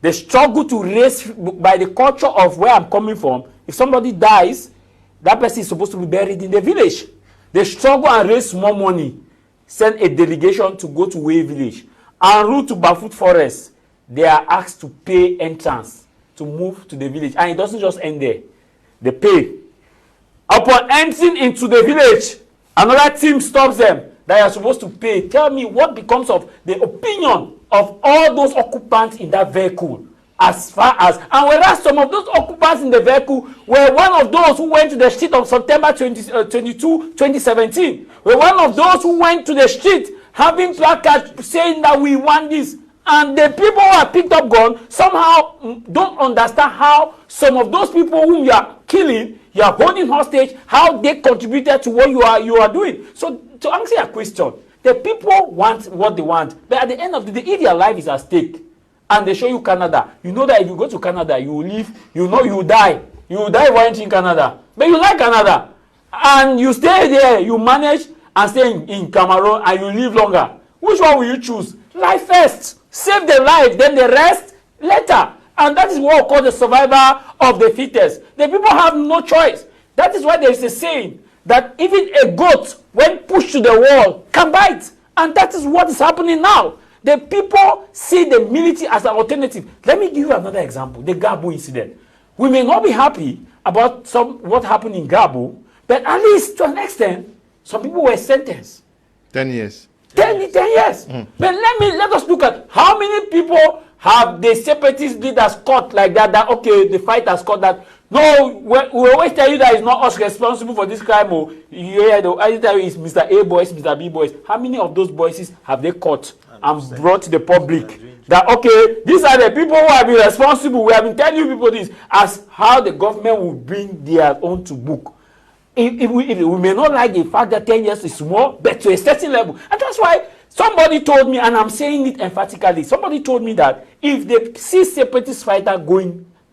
They struggle to raise, by the culture of where I'm coming from, if somebody dies, that person is supposed to be buried in the village. They struggle and raise more money, send a delegation to go to Way Village, en route to Bafut Forest. They are asked to pay entrance to move to the village. And it doesn't just end there. They pay. Upon entering into the village, another team stops them that you are supposed to pay. Tell me what becomes of the opinion of all those occupants in that vehicle, as far as, and whereas some of those occupants in the vehicle were one of those who went to the street on September 22, 2017, were one of those who went to the street having placards saying that we want this. And the people who are picked up gun somehow don't understand how some of those people whom you are killing, you are holding hostage, how they contributed to what you are doing. So to answer your question, the people want what they want, but at the end of the day, if their life is at stake, and they show you Canada, you know that if you go to Canada, you will live, you know you will die. You will die while in Canada. But you like Canada. And you stay there, you manage and stay in Cameroon and you live longer. Which one will you choose? Life first. Save the life, then the rest later. And that is what we call the survivor of the fittest. The people have no choice. That is why there is a saying that even a goat, when pushed to the wall, can bite. And that is what is happening now. The people see the military as an alternative. Let me give you another example, the Gabo incident. We may not be happy about what happened in Gabo, but at least to an extent, some people were sentenced. 10 years. 10 years. But let us look at how many people have the separatist leaders caught like that, okay, the fighters caught that. No, we always tell you that it's not us responsible for this crime. Or I tell you it's Mr. A boys, Mr. B boys. How many of those boys have they caught and brought to the public? That, okay, these are the people who have been responsible. We have been telling you people this as how the government will bring their own to book. If we may not like the fact that 10 years is small, but to a certain level. And that's why somebody told me, and I'm saying it emphatically, somebody told me that if they see separatist fighter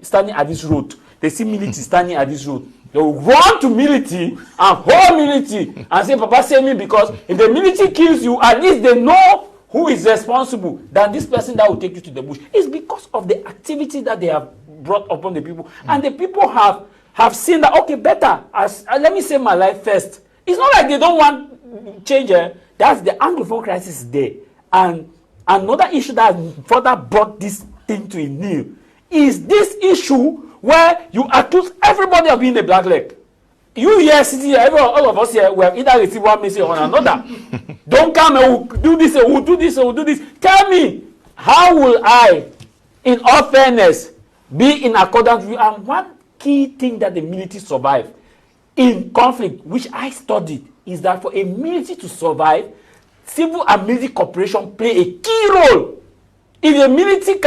standing at this road, they see military standing at this road, they will run to military and hold military and say, Papa, save me, because if the military kills you, at least they know who is responsible than this person that will take you to the bush. It's because of the activity that they have brought upon the people. And the people have seen that, okay, better, let me save my life first. It's not like they don't want change. That's the Anglophone crisis there. And another issue that further brought this thing to a kneel is this issue where you accuse everybody of being a black leg. You here, sitting here, all of us here, we have either received one message or another. Don't come and we'll do this, we'll do this, we'll do this. Tell me, how will I, in all fairness, be in accordance with you? And one key thing that the military survive in conflict, which I studied, is that for a military to survive, civil and military cooperation play a key role. If the military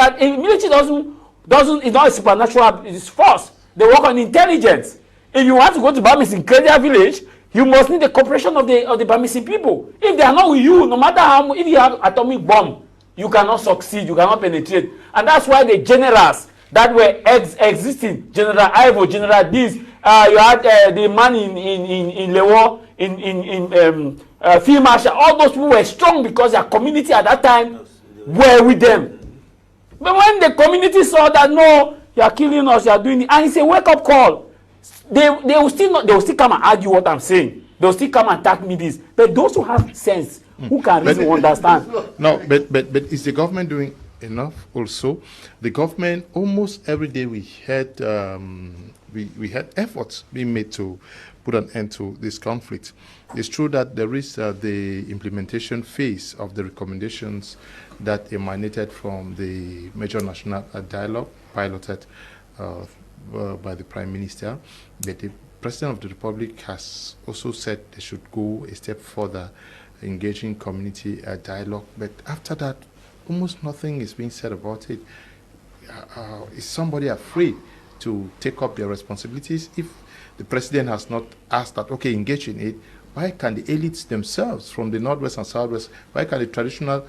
doesn't, it's not a supernatural, it's force. They work on intelligence. If you want to go to Bamisin Kredia village, you must need the cooperation of the Bamisin people. If they are not with you, no matter how much, if you have atomic bomb, you cannot succeed, you cannot penetrate. And that's why the generals that were existing, General Ivo, General this, you had the man in Lewo, in Field Marshal, all those people were strong because their community at that time were with them. But when the community saw that, no, you are killing us, you are doing it, and it's a wake-up call. They will still come and argue what I'm saying. They will still come and attack me this. But those who have sense, who can really understand. No, but is the government doing enough also? The government, almost every day we had efforts being made to put an end to this conflict. It's true that there is the implementation phase of the recommendations that emanated from the Major National Dialogue piloted by the Prime Minister, but the President of the Republic has also said they should go a step further, engaging community dialogue. But after that, almost nothing is being said about it. Is somebody afraid to take up their responsibilities? If the President has not asked that, okay, engage in it, why can the elites themselves from the Northwest and Southwest, why can the traditional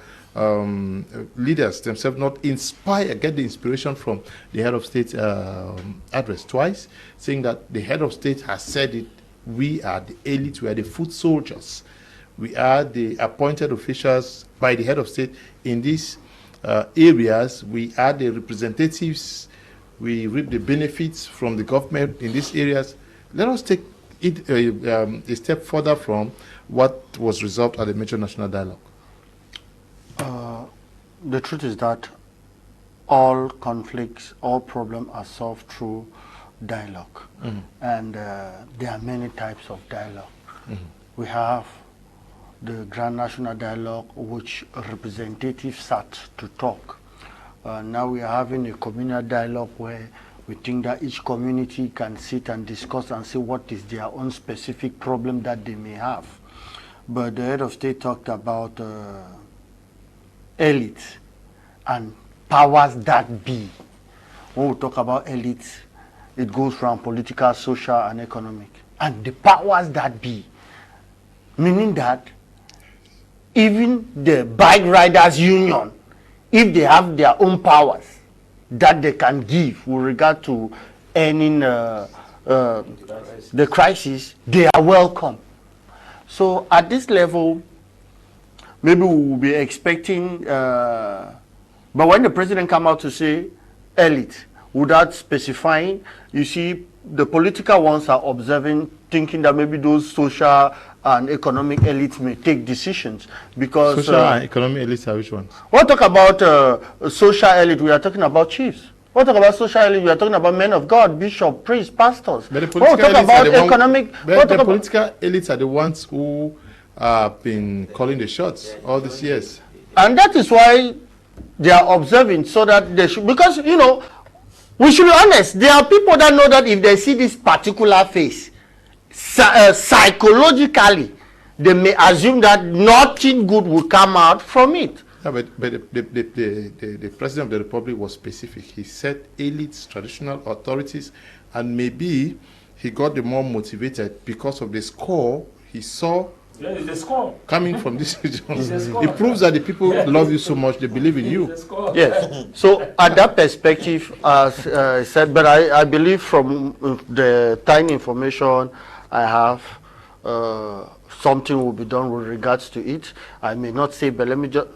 leaders themselves not get the inspiration from the head of state address twice, saying that the head of state has said it, we are the elite, we are the foot soldiers, we are the appointed officials by the head of state in these areas, we are the representatives, we reap the benefits from the government in these areas. Let us take it a step further from what was resolved at the Major National Dialogue. The truth is that all conflicts, all problems are solved through dialogue. And there are many types of dialogue. We have the Grand National Dialogue, which representatives sat to talk. Now we are having a communal dialogue where we think that each community can sit and discuss and see what is their own specific problem that they may have. But the head of state talked about elites and powers that be. When we talk about elites, it goes from political, social, and economic. And the powers that be, meaning that even the bike riders union, if they have their own powers that they can give with regard to ending the crisis, they are welcome. So at this level, maybe we will be expecting, but when the president come out to say elite, without specifying, you see the political ones are observing, thinking that maybe those social and economic elites may take decisions because social and economic elites are which ones? We'll talk about social elite, we are talking about chiefs. We'll talk about social elite, we are talking about men of God, bishop, priests, pastors. But the we'll talk about economic. The political elites are the ones who have been calling the shots all these years. And that is why they are observing, so that they should, because, you know, we should be honest, there are people that know that if they see this particular face, psychologically, they may assume that nothing good will come out from it. Yeah, but the President of the Republic was specific. He said elites, traditional authorities, and maybe he got the more motivated because of the score he saw coming from this region. It proves that the people love you so much, they believe in you. Yes. So at that perspective, as I said, but I believe from the tiny information I have, something will be done with regards to it. I may not say, but let me just...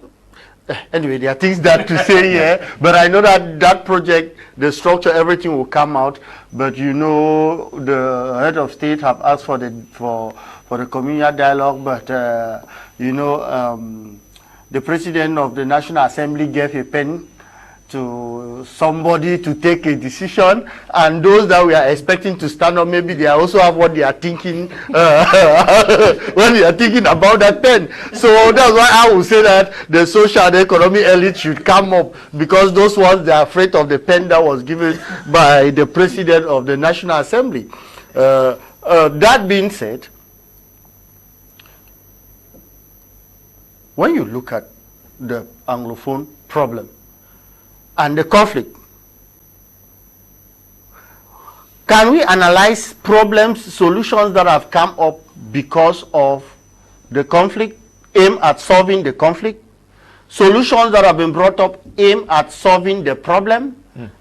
Anyway, there are things that to say here, but I know that that project, the structure, everything will come out. But you know, the head of state have asked for the communal dialogue, but you know, the president of the National Assembly gave a pen to somebody to take a decision, and those that we are expecting to stand up, maybe they also have what they are thinking when they are thinking about that pen. So that's why I would say that the social and economic elite should come up, because those ones, they are afraid of the pen that was given by the president of the National Assembly. That being said, when you look at the Anglophone problem and the conflict, can we analyze problems, solutions that have come up because of the conflict, aim at solving the conflict, solutions that have been brought up, aim at solving the problem,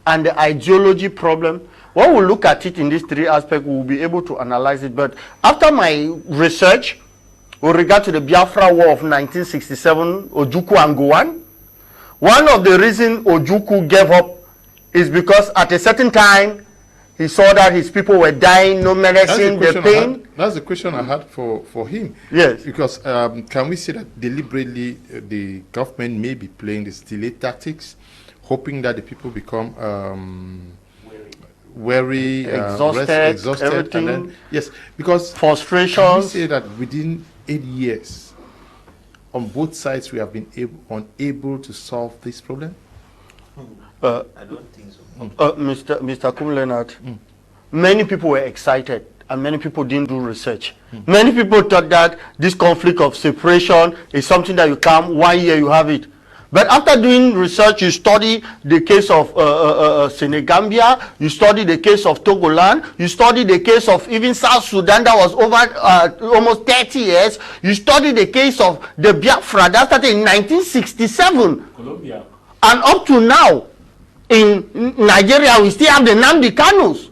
and the ideology problem? When we look at it in these three aspects, we will be able to analyze it. But after my research with regard to the Biafra War of 1967, Ojukwu and Gowon, one of the reasons Ojukwu gave up is because at a certain time he saw that his people were dying, no medicine, the pain. That's the question I had for him. Yes. Because can we say that deliberately the government may be playing the delay tactics, hoping that the people become weary, exhausted, everything, and then, yes, because frustrations. Can we say that within 8 years, on both sides, we have been unable to solve this problem? I don't think so. Mr. Kum-Leonard, many people were excited and many people didn't do research. Many people thought that this conflict of separation is something that you come, 1 year you have it. But after doing research, you study the case of Senegambia, you study the case of Togoland, you study the case of even South Sudan that was over almost 30 years, you study the case of the Biafra that started in 1967. Colombia. And up to now, in Nigeria, we still have the Nnamdi Kanus.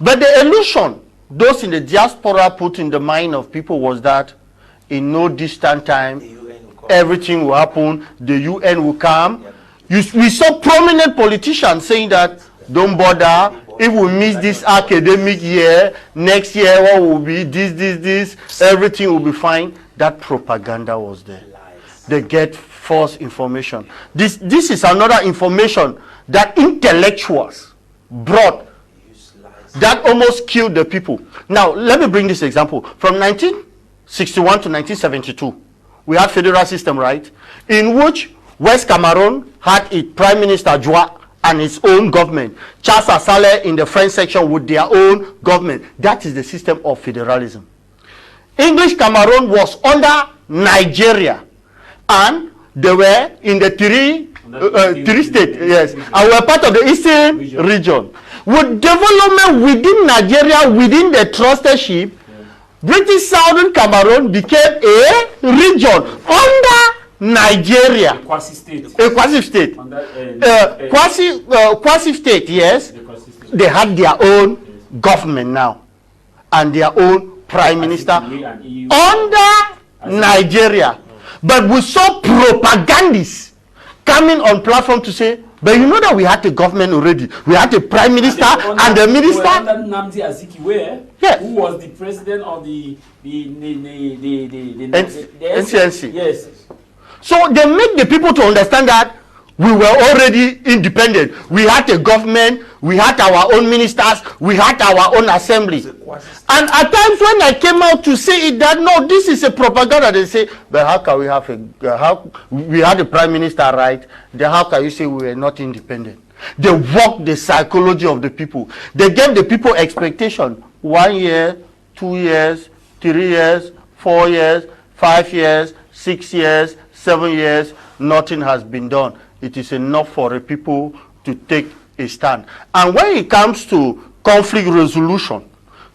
But the illusion those in the diaspora put in the mind of people was that in no distant time, everything will happen, the UN will come. We saw prominent politicians saying that, don't bother, if we miss this academic year, next year what will be this, everything will be fine. That propaganda was there. They get false information. This is another information that intellectuals brought that almost killed the people. Now, let me bring this example. From 1961 to 1972, we had federal system, right? In which West Cameroon had its Prime Minister Joa and its own government. Charles Asale in the French section with their own government. That is the system of federalism. English Cameroon was under Nigeria, and they were in the three three states, yes, and we're part of the Eastern region. With development within Nigeria, within the trusteeship, British Southern Cameroon became a region under Nigeria. Quasi-state. A quasi-state. Quasi-state, yes. They had their own government now and their own prime minister under Nigeria. But we saw propagandists coming on platform to say, but you know that we had the government already. We had the prime minister and the minister. Under Nnamdi Azikiwe, yes, who was the president of the NCNC. Yes. So they make the people to understand that we were already independent. We had a government, we had our own ministers, we had our own assembly. And at times when I came out to say it, that no, this is a propaganda, they say, but how can we have we had a prime minister, right? Then how can you say we were not independent? They worked the psychology of the people. They gave the people expectation. 1 year, 2 years, 3 years, 4 years, 5 years, 6 years, 7 years, nothing has been done. It is enough for the people to take a stand. And when it comes to conflict resolution,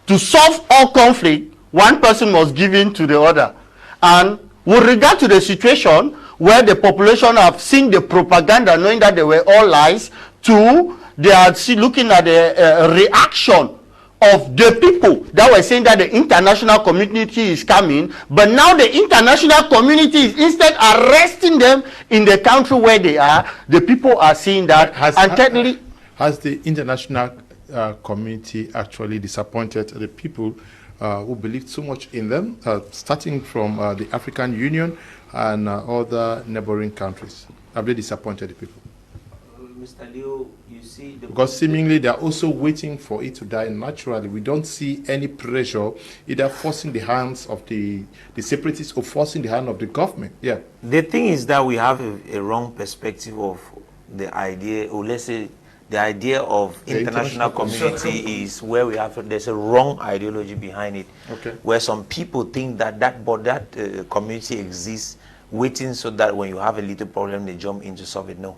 to solve all conflict, one person must give in to the other. And with regard to the situation where the population have seen the propaganda, knowing that they were all lies, to they are looking at the reaction of the people that were saying that the international community is coming, but now the international community is instead arresting them in the country where they are. The people are seeing that, has the international community actually disappointed the people who believed so much in them, starting from the African Union and other neighboring countries? Have they disappointed the people? Mr. Leo, you see, because seemingly they are also waiting for it to die naturally. We don't see any pressure either forcing the hands of the separatists or forcing the hand of the government. Yeah. The thing is that we have a wrong perspective of the idea, or let's say the idea of international community is where we have, there's a wrong ideology behind it. Okay. Where some people think that community exists waiting so that when you have a little problem they jump in to solve it. No.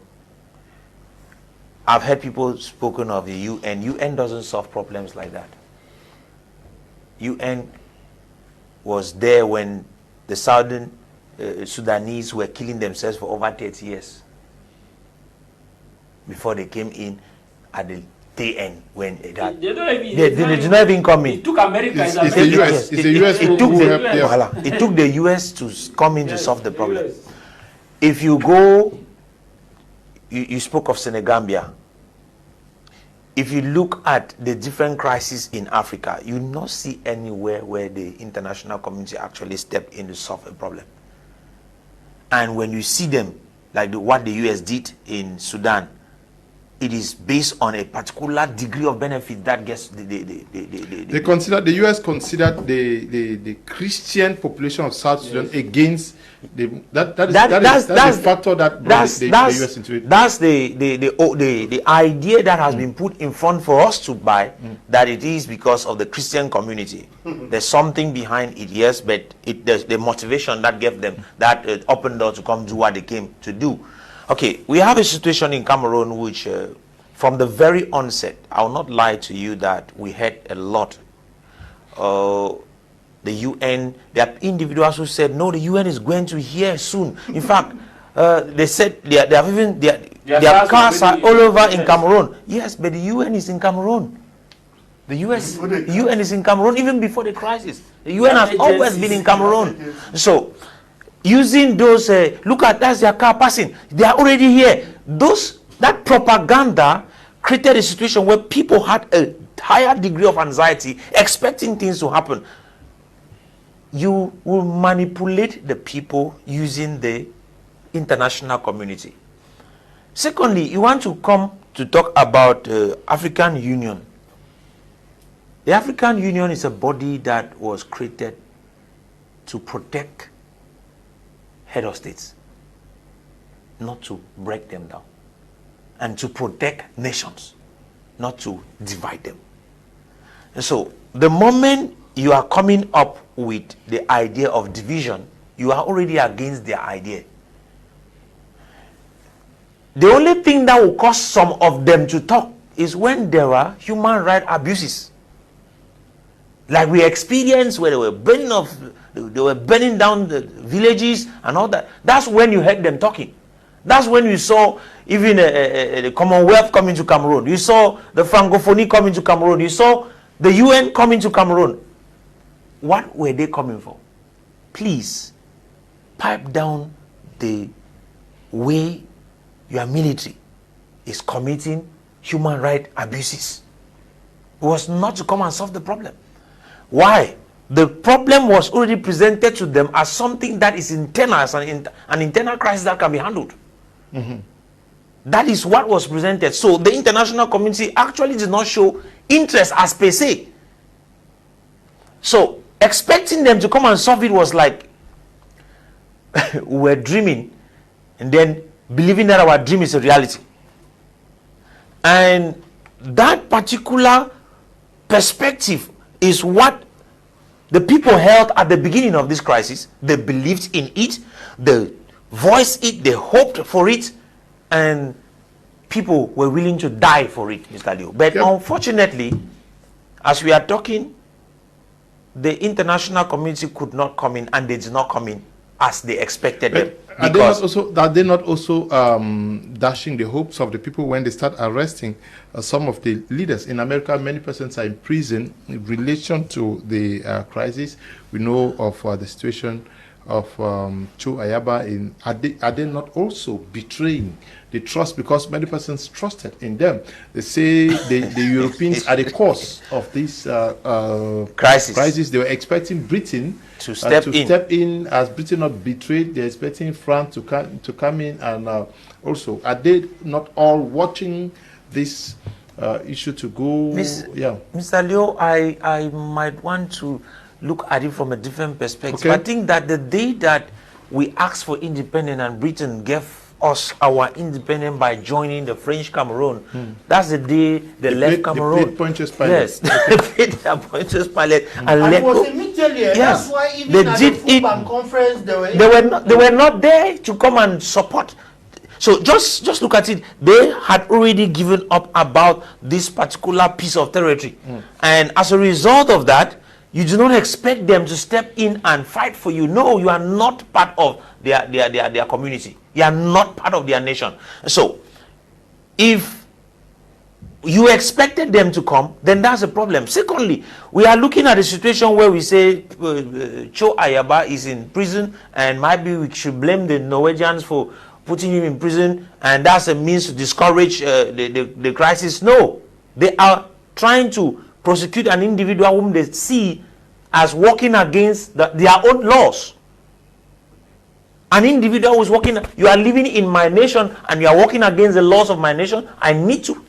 I've heard people spoken of the UN. UN doesn't solve problems like that. UN was there when the Southern Sudanese were killing themselves for over 30 years before they came in at the day end when it had. They did not even come in. It took America. It's the US. It's the US who helped. It took the US to come in to solve the problem. If you go, you spoke of Senegambia. If you look at the different crises in Africa, you will not see anywhere where the international community actually stepped in to solve a problem. And when you see them, like what the US did in Sudan, it is based on a particular degree of benefit that gets they consider, the US considered the Christian population of South Sudan against that's the factor that brought the US into it. That's the idea that has been put in front for us to buy, that it is because of the Christian community. There's something behind it, yes, but there's the motivation that gave them that open door to come do what they came to do. Okay, we have a situation in Cameroon which, from the very onset, I will not lie to you that we heard a lot. The UN, there are individuals who said, no, the UN is going to hear soon. In fact, they said their cars are all over in Cameroon. Yes, but the UN is in Cameroon. The UN is in Cameroon even before the crisis. The UN has always been in Cameroon. So, using those, look at that's their car passing. They are already here. That propaganda created a situation where people had a higher degree of anxiety, expecting things to happen. You will manipulate the people using the international community. Secondly, you want to come to talk about African Union. The African Union is a body that was created to protect head of states, not to break them down, and to protect nations, not to divide them. And so the moment you are coming up with the idea of division, you are already against their idea. The only thing that will cause some of them to talk is when there are human rights abuses. Like we experienced where they were burning down the villages and all that. That's when you heard them talking. That's when you saw even the Commonwealth coming to Cameroon. You saw the Francophonie coming to Cameroon. You saw the UN coming to Cameroon. What were they coming for? Please, pipe down the way your military is committing human rights abuses. It was not to come and solve the problem. Why? The problem was already presented to them as something that is internal, as an internal crisis that can be handled. That is what was presented. So the international community actually did not show interest as per se. So expecting them to come and solve it was like we were dreaming and then believing that our dream is a reality. And that particular perspective is what the people held at the beginning of this crisis. They believed in it, they voiced it, they hoped for it, and people were willing to die for it, Mr. Leo. But unfortunately, as we are talking, the international community could not come in, and they did not come in as they expected them. Are they not also dashing the hopes of the people when they start arresting some of the leaders? In America, many persons are in prison in relation to the crisis. We know of the situation of Cho Ayaba. Are they not also betraying the trust, because many persons trusted in them? They say the Europeans are the cause of this crisis. They were expecting Britain to step in. As Britain not betrayed, they're expecting France to come in, and also are they not all watching this issue to go? Mr. Leo, I might want to look at it from a different perspective. Okay. I think that the day that we asked for independence and Britain gave us our independence by joining the French Cameroon, that's the day they left Cameroon. They paid Pontius Pilate. Yes, they paid their Pontius Pilate and let was go. immediately. Yes. That's why even at the football conference they were not there to come and support. So just look at it. They had already given up about this particular piece of territory, and as a result of that, you do not expect them to step in and fight for you. No, you are not part of their community. You are not part of their nation. So, if you expected them to come, then that's a problem. Secondly, we are looking at a situation where we say Cho Ayaba is in prison, and maybe we should blame the Norwegians for putting him in prison, and that's a means to discourage the crisis. No, they are trying to prosecute an individual whom they see as working against their own laws. An individual who is working, you are living in my nation and you are working against the laws of my nation, I need to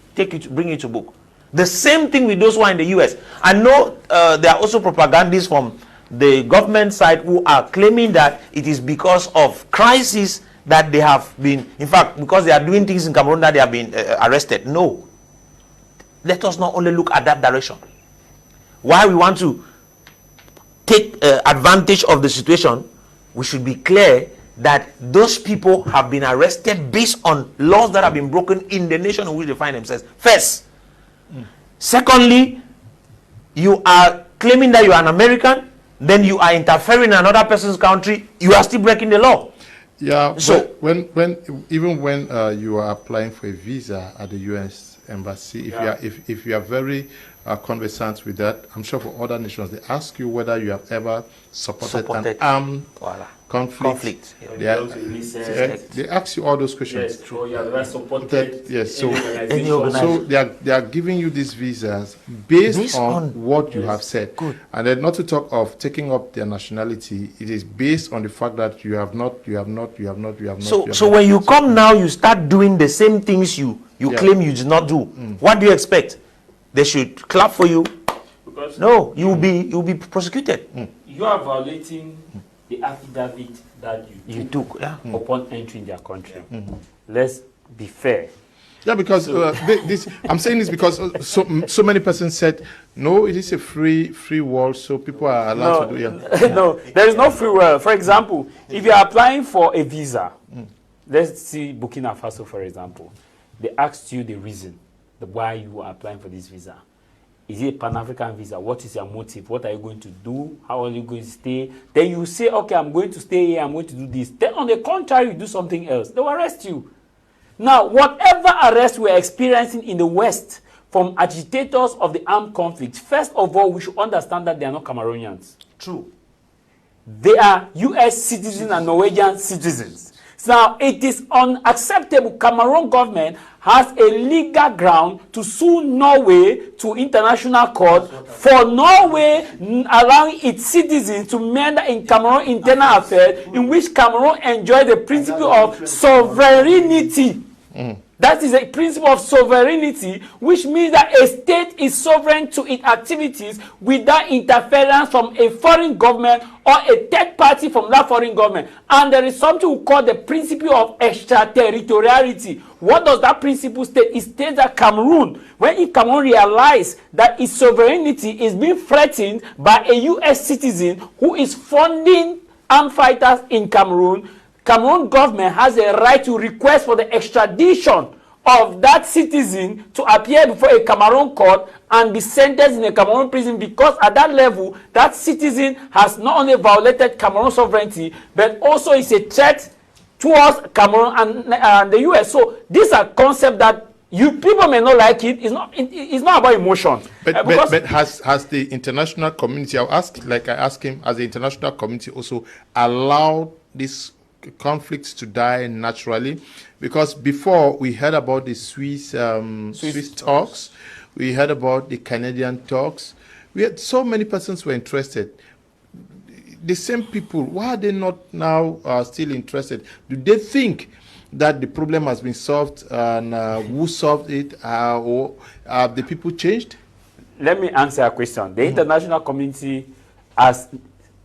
bring you to book. The same thing with those who are in the US. I know there are also propagandists from the government side who are claiming that it is because of crisis that they have been, in fact, because they are doing things in Cameroon that they have been arrested. No. Let us not only look at that direction. Why we want to take advantage of the situation, we should be clear that those people have been arrested based on laws that have been broken in the nation in which they find themselves. First. Secondly, you are claiming that you are an American, then you are interfering in another person's country, you are still breaking the law. Yeah, so when you are applying for a visa at the US embassy, if you are very conversant with that, I'm sure for other nations, they ask you whether you have ever supported an armed conflict. They ask you all those questions. Yes, so you have supported. Yes, so they are giving you these visas based on what you have said. Good. And then not to talk of taking up their nationality, it is based on the fact that you have not. So when you come now, you start doing the same things you claim you did not do. What do you expect? They should clap for you? Because no, you will be prosecuted. You are violating the affidavit that you took upon entering their country. Let's be fair. Yeah, because I'm saying this because so many persons said no, it is a free world, so people are allowed to do. No, there is no free world. For example, if you are applying for a visa let's see Burkina Faso, for example. They asked you the reason why you are applying for this visa. Is it a Pan-African visa? What is your motive? What are you going to do? How are you going to stay? Then you say, okay, I'm going to stay here, I'm going to do this. Then on the contrary, you do something else. They will arrest you. Now, whatever arrest we're experiencing in the West from agitators of the armed conflict, first of all, we should understand that they are not Cameroonians. True. They are U.S. citizens and Norwegian citizens. Now, it is unacceptable. Cameroon government has a legal ground to sue Norway to international court for Norway allowing its citizens to meddle in Cameroon internal affairs, in which Cameroon enjoys the principle of sovereignty. That is a principle of sovereignty, which means that a state is sovereign to its activities without interference from a foreign government or a third party from that foreign government. And there is something we call the principle of extraterritoriality. What does that principle state? It states that Cameroon, when Cameroon realizes that its sovereignty is being threatened by a U.S. citizen who is funding armed fighters in Cameroon, Cameroon government has a right to request for the extradition of that citizen to appear before a Cameroon court and be sentenced in a Cameroon prison, because at that level, that citizen has not only violated Cameroon sovereignty, but also is a threat towards Cameroon and the U.S. So these are concepts that people may not like it. It's not about emotion. But has the international community, I asked him, has the international community also allowed this conflicts to die naturally? Because before we heard about the Swiss talks, we heard about the Canadian talks. We had so many persons were interested. The same people, why are they not now still interested? Do they think that the problem has been solved, and who solved it, or have the people changed? Let me answer a question. The international community, as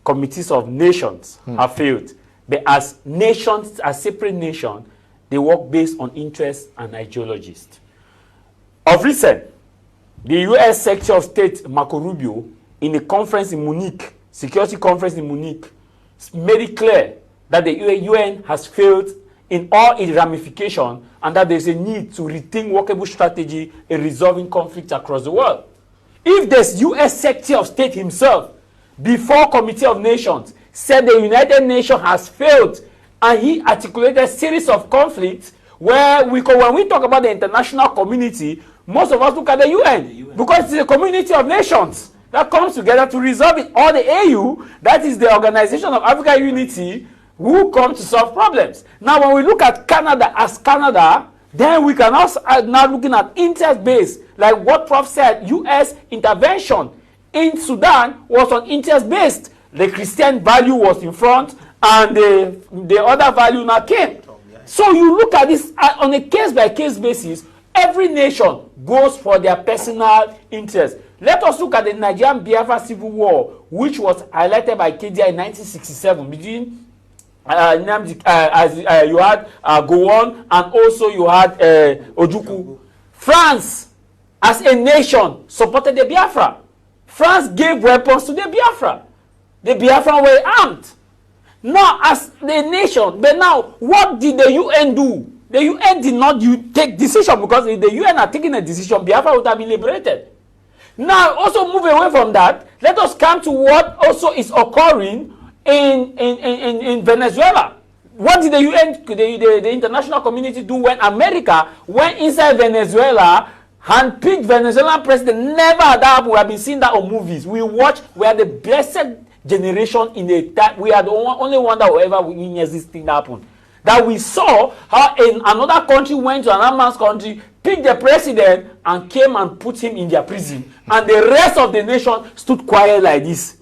committees of nations, have failed. But as nations, as separate nations, they work based on interests and ideologies. Of recent, the U.S. Secretary of State Marco Rubio, in a conference in Munich, security conference in Munich, made it clear that the UN has failed in all its ramifications, and that there is a need to rethink workable strategy in resolving conflicts across the world. If the U.S. Secretary of State himself, before Committee of Nations, said the United Nations has failed, and he articulated a series of conflicts where when we talk about the international community, most of us look at the UN, because it's a community of nations that comes together to resolve it. Or the AU, that is the Organization of African Unity, who come to solve problems. Now, when we look at Canada as Canada, then we can also now looking at interest-based, like what Prof said, U.S. intervention in Sudan was on interest-based. The Christian value was in front, and the other value now came. So you look at this on a case-by-case basis. Every nation goes for their personal interest. Let us look at the Nigerian Biafra Civil War, which was highlighted by KDI in 1967 between you had Gowon, and also you had Ojukwu. France, as a nation, supported the Biafra. France gave weapons to the Biafra. The Biafran were armed. Now, as the nation, but now, what did the UN do? The UN did not take decision, because if the UN had taken a decision, Biafra would have been liberated. Now, also move away from that, let us come to what also is occurring in Venezuela. What did the UN, the international community do when America went inside Venezuela, handpicked Venezuelan president? Never had that happened. We have been seeing that on movies. We are the blessed generation in the time. We are the only one that will ever witness this thing happen. That we saw how in another country went to another man's country, picked the president, and came and put him in their prison. And the rest of the nation stood quiet like this.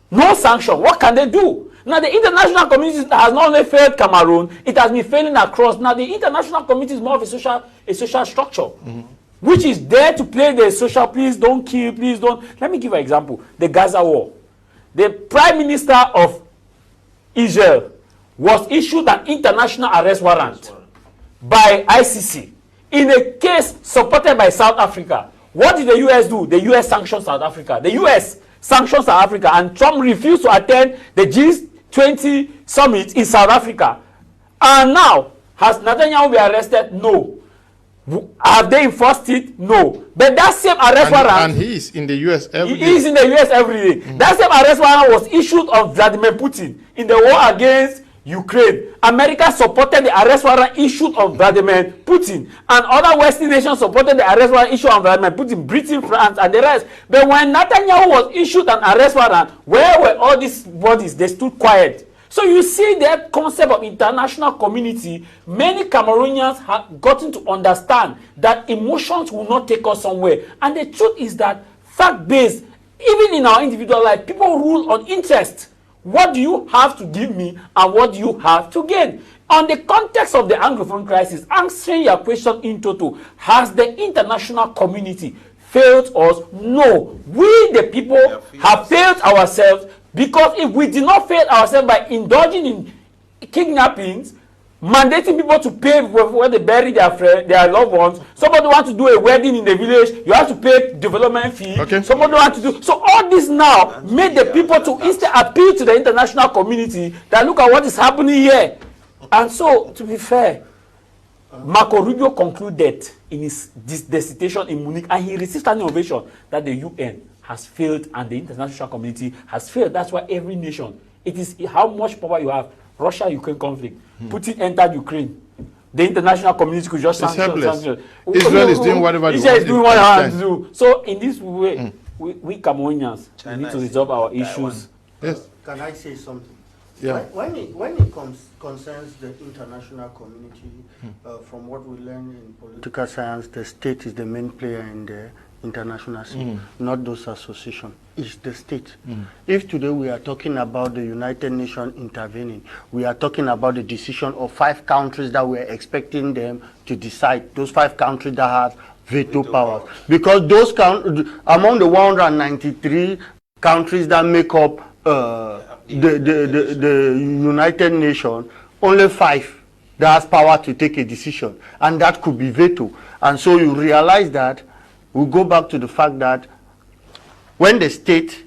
No sanction. What can they do? Now, the international community has not only failed Cameroon, it has been failing across. Now, the international community is more of a social structure, which is there to play the social, please don't kill, please don't. Let me give an example. The Gaza war. The Prime Minister of Israel was issued an international arrest warrant by ICC in a case supported by South Africa. What did the U.S. do? The U.S. sanctioned South Africa. The U.S. sanctioned South Africa, and Trump refused to attend the G20 summit in South Africa. And now, Has Netanyahu been arrested? No. Have they enforced it? No. But that same arrest warrant, and he is in the US every day. He is in the US every day. That same arrest warrant was issued on Vladimir Putin in the war against Ukraine. America supported the arrest warrant issued on Vladimir Putin, and other Western nations supported the arrest warrant issued on Vladimir Putin, Britain, France, and the rest. But when Netanyahu was issued an arrest warrant, where were all these bodies? They stood quiet. So you see that concept of international community, many Cameroonians have gotten to understand that emotions will not take us somewhere. And the truth is that fact-based, even in our individual life, people rule on interest. What do you have to give me and what do you have to gain? On the context of the Anglophone crisis, answering your question in total, has the international community failed us? No. We, the people, have failed ourselves. Because if we did not fail ourselves by indulging in kidnappings, mandating people to pay when they bury their loved ones, somebody wants to do a wedding in the village, you have to pay development fee. Okay. Somebody wants to do so. All this now made the people to instead appeal to the international community that look at what is happening here. And so, to be fair, Marco Rubio concluded in his dissertation in Munich, and he received an ovation that the UN has failed and the international community has failed. That's why every nation, it is how much power you have. Russia-Ukraine conflict. Putin entered Ukraine. The international community could just sanction. Israel is doing whatever they Israel is doing what they want to do. So in this way, we Cameroonians need to resolve our issues. Yes. Can I say something? Yeah. When it concerns the international community, from what we learn in political science, the state is the main player in the international scene, not those associations. It's the state. If today we are talking about the United Nations intervening, we are talking about the decision of 5 countries that we are expecting them to decide, those 5 countries that have veto powers. Because those among the 193 countries that make up the United Nations, only 5 that has power to take a decision, and that could be veto. And so you realize that we go back to the fact that when the state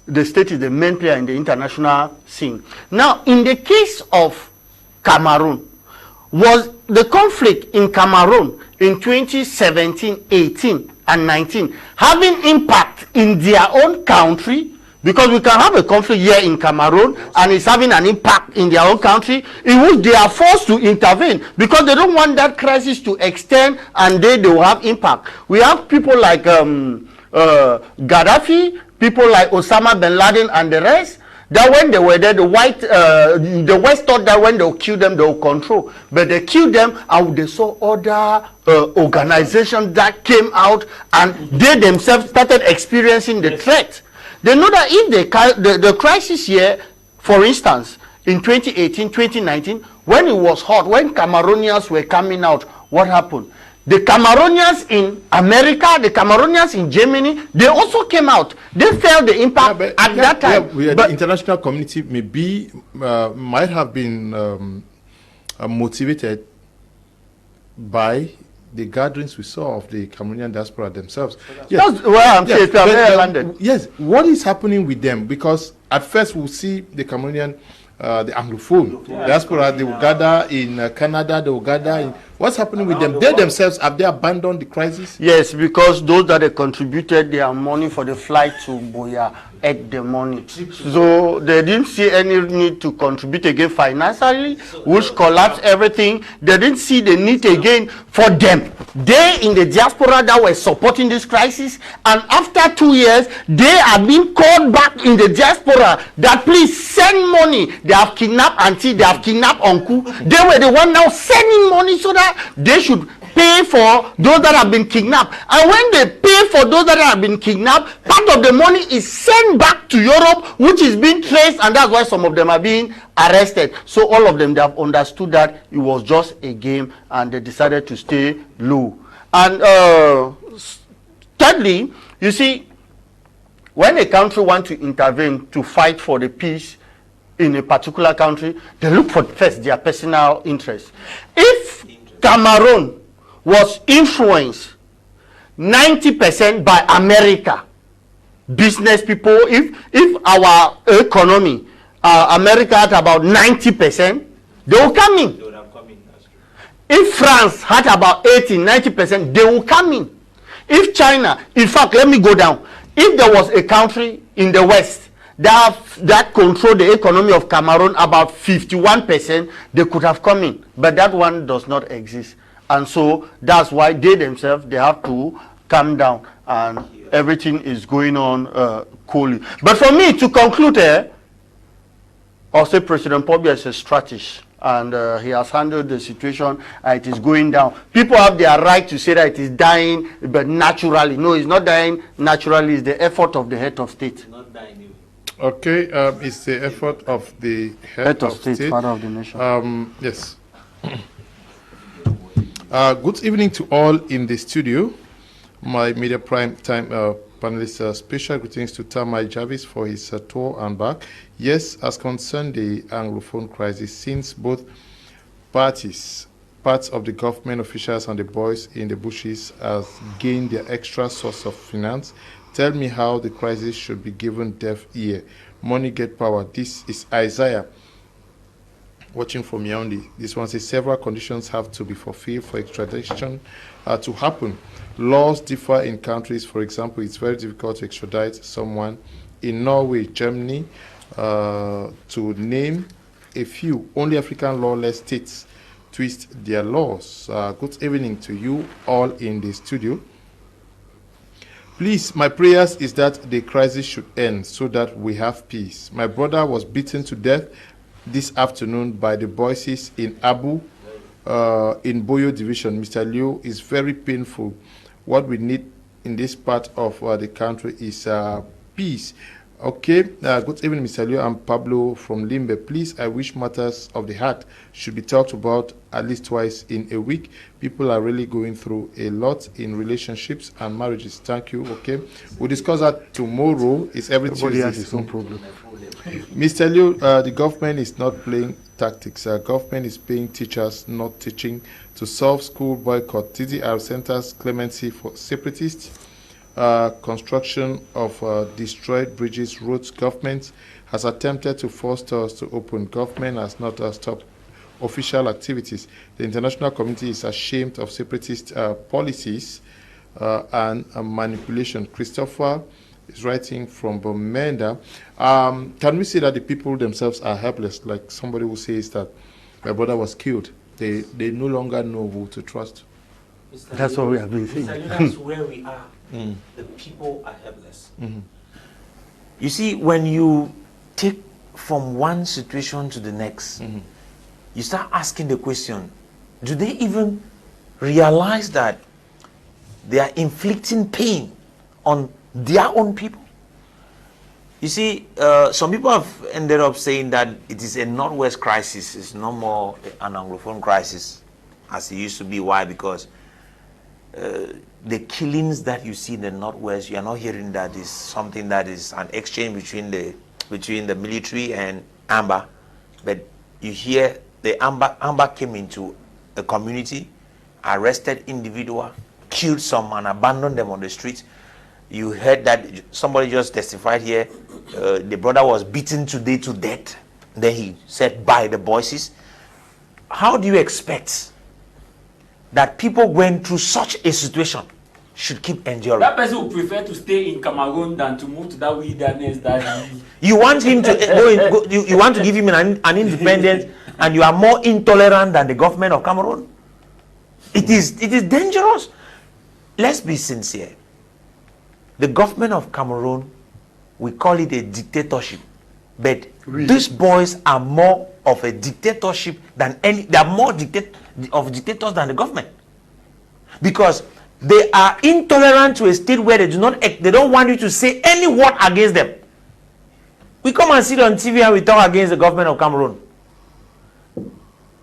is the main player in the international scene. Now, in the case of Cameroon, was the conflict in Cameroon in 2017, 18, and 19 having impact in their own country? Because we can have a conflict here in Cameroon and it's having an impact in their own country, in which they are forced to intervene because they don't want that crisis to extend and they will have impact. We have people like Gaddafi, people like Osama bin Laden and the rest, that when they were there, the West thought that when they'll kill them, they'll control. But they killed them and they saw other organizations that came out and they themselves started experiencing the threat. They know that if the crisis here, for instance, in 2018, 2019, when it was hot, when Cameroonians were coming out, what happened? The Cameroonians in America, the Cameroonians in Germany, they also came out. They felt the impact at that time. The international community might have been motivated by the gatherings we saw of the Cameroonian diaspora themselves. Yes. Yes, what is happening with them? Because at first we'll see the Cameroonian, the Anglophone diaspora, they will gather in Canada, they will gather in... What's happening with them? They themselves, have they abandoned the crisis? Yes, because those that they contributed their money for the flight to Boya ate the money. So they didn't see any need to contribute again financially, which collapsed everything. They didn't see the need again for them. They in the diaspora that were supporting this crisis, and after 2 years, they are being called back in the diaspora that please send money. They have kidnapped auntie, they have kidnapped uncle. They were the one now sending money so that they should pay for those that have been kidnapped. And when they pay for those that have been kidnapped, part of the money is sent back to Europe, which is being traced, and that's why some of them are being arrested. So all of them, they have understood that it was just a game and they decided to stay low. And thirdly, you see, when a country wants to intervene to fight for the peace in a particular country, they look for first their personal interest. If Cameroon was influenced 90% by America, business people, if our economy, America at about 90%, they will come in. If France had about 80-90%, they will come in. If China, in fact, let me go down. If there was a country in the West that controlled the economy of Cameroon about 51%, they could have come in. But that one does not exist. And so that's why they themselves, they have to come down, and everything is going on coolly. But for me, to conclude, I'll say President Pobia is a strategist, and he has handled the situation. It is going down. People have their right to say that it is dying, but naturally. No, it's not dying naturally. It's the effort of the head of state. It's not dying. Okay, it's the effort of the head of state, father of the nation. Yes. Good evening to all in the studio. My media prime time panelists, special greetings to Tamai Jarvis for his tour and back. Yes, as concerned the Anglophone crisis, since both parts of the government officials and the boys in the bushes has gained their extra source of finance, tell me how the crisis should be given deaf ear. Money get power. This is Isaiah watching from Yaoundé. This one says several conditions have to be fulfilled for extradition to happen. Laws differ in countries. For example, it's very difficult to extradite someone in Norway, Germany, to name a few. Only African lawless states twist their laws. Good evening to you all in the studio. Please, my prayers is that the crisis should end so that we have peace. My brother was beaten to death this afternoon by the boys in Abu, in Boyo division. Mr. Liu, is very painful. What we need in this part of the country is peace. Okay, good evening, Mr. Liu. I'm Pablo from Limbe. Please, I wish matters of the heart should be talked about at least twice in a week. People are really going through a lot in relationships and marriages. Thank you. Okay, we'll discuss that tomorrow. It's every Tuesday. Has his own problem. Mr. Liu, the government is not playing tactics. Government is paying teachers, not teaching, to solve school boycott. TDR centers clemency for separatists. Construction of destroyed bridges, roads. Government has attempted to force stores to open. Government has not stopped official activities. The international community is ashamed of separatist policies and manipulation. Christopher is writing from Bomenda. Can we say that the people themselves are helpless? Like somebody who says that my brother was killed. They no longer know who to trust. That's what we have been saying. That's where we are. The people are helpless. You see, when you take from one situation to the next, you start asking the question, do they even realize that they are inflicting pain on their own people? You see, some people have ended up saying that it is a Northwest crisis. It's no more an Anglophone crisis as it used to be. Why? Because the killings that you see in the Northwest, you are not hearing that is something that is an exchange between the military and Amber, but you hear the Amber came into a community, arrested individual, killed some and abandoned them on the street. You heard that somebody just testified here, the brother was beaten today to death. Then he said by the voices. How do you expect that people going through such a situation should keep enduring? That person would prefer to stay in Cameroon than to move to that wilderness. That you want him to you want to give him an independence, and you are more intolerant than the government of Cameroon. It is dangerous. Let's be sincere. The government of Cameroon, we call it a dictatorship, but really, these boys are more of a dictatorship than any. They are more dictators than the government, because they are intolerant to a state where they don't want you to say any word against them. We come and sit on TV and we talk against the government of Cameroon.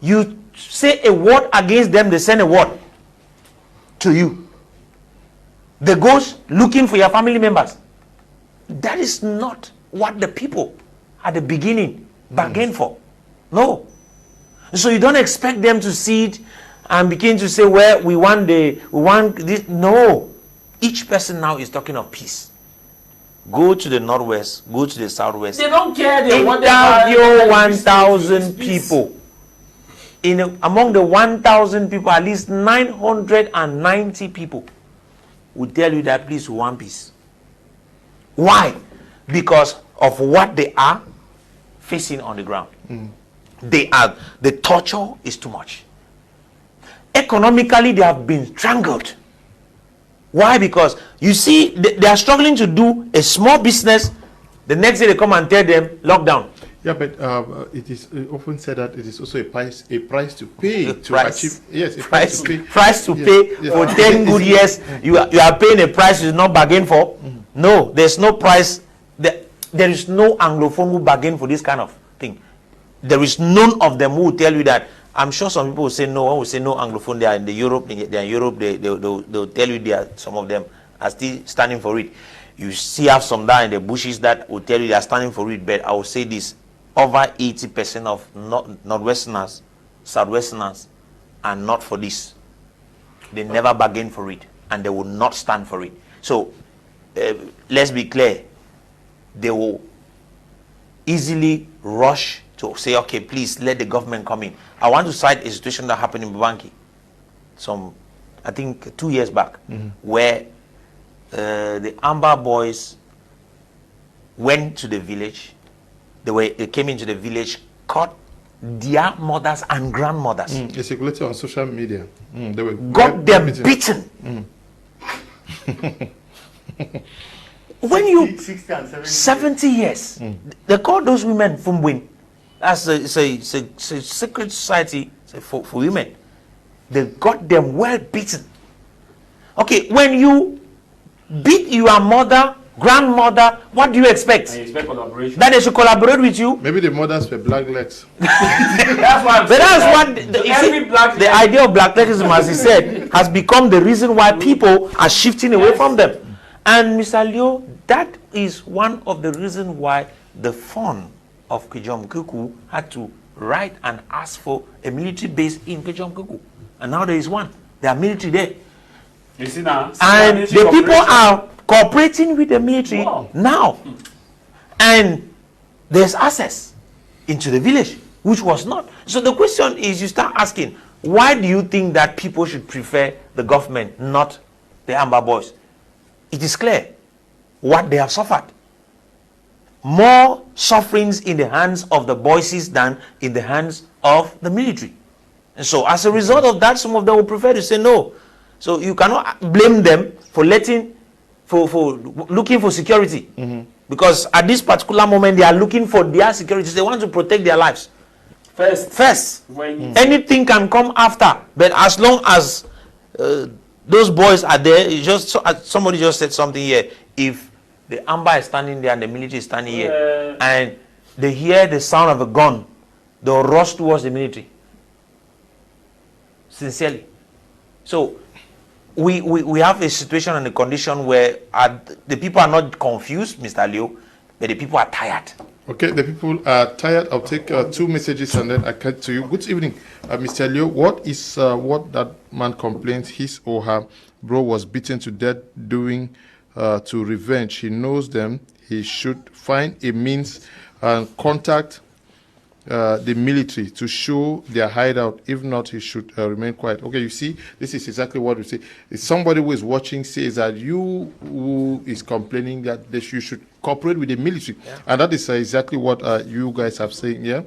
You say a word against them, they send a word to you. They go looking for your family members. That is not what the people at the beginning bargained for. No. So you don't expect them to see it and begin to say, well, we want this. No. Each person now is talking of peace. Go to the Northwest, go to the Southwest. They don't care. They want interview 1,000 people. among the 1,000 people, at least 990 people will tell you that please, we want peace. Why? Because of what they are facing on the ground. The torture is too much. Economically, they have been strangled. Why? Because you see, they are struggling to do a small business. The next day they come and tell them lockdown. Yeah, but it is often said that it is also a price to pay to price. achieve. Yes, a price to pay. Price to pay for 10 good years. You are paying a price you did not bargain for. No, there's no price. There is no Anglophone who bargain for this kind of thing. There is none of them who will tell you that. I'm sure some people will say no. One will say no Anglophone. They are in Europe. They are in Europe. They'll tell you some of them are still standing for it. You see, have some down in the bushes that will tell you they are standing for it. But I will say this: over 80% of Northwesterners, Southwesterners, are not for this. They never bargain for it, and they will not stand for it. So let's be clear: they will easily rush to say, okay, please let the government come in. I want to cite a situation that happened in Bubanki I think 2 years back, where the Amber boys went to the village. They came into the village, caught their mothers and grandmothers. It circulated on social media. They were got them beaten. When you 60 and 70 years, they call those women from Win. That's a secret society for women. They got them well beaten. Okay, when you beat your mother, grandmother, what do you expect? I expect collaboration. That they should collaborate with you. Maybe the mothers were black legs. That's why I'm But that's saying what that. Every black the idea of blacklegism, as he said, has become the reason why people are shifting away from them. And Mr. Leo, that is one of the reasons why the fund of Kejom Kuku had to write and ask for a military base in Kejom Kuku. And now there is one. There are military there. You see now? And the people are cooperating with the military now. And there's access into the village, which was not. So the question is, you start asking, why do you think that people should prefer the government, not the Amber boys? It is clear what they have suffered. More sufferings in the hands of the boys than in the hands of the military. And so as a result of that, some of them will prefer to say no. So you cannot blame them for looking for security. Because at this particular moment, they are looking for their security. They want to protect their lives. First. Anything can come after. But as long as those boys are there, somebody just said something here. If the Amber is standing there and the military is standing here, and they hear the sound of a gun, they'll rush towards the military. Sincerely. So we have a situation and a condition where the people are not confused, Mr. Leo, but the people are tired. Okay, the people are tired. I'll take 2 messages and then I cut to you. Good evening, Mr. Leo. What is what that man complains his or her bro was beaten to death doing to revenge? He knows them. He should find a means and contact the military to show their hideout. If not, he should remain quiet. Okay, you see, this is exactly what we say. If somebody who is watching says that you who is complaining that you should cooperate with the military, and that is exactly what you guys have saying here.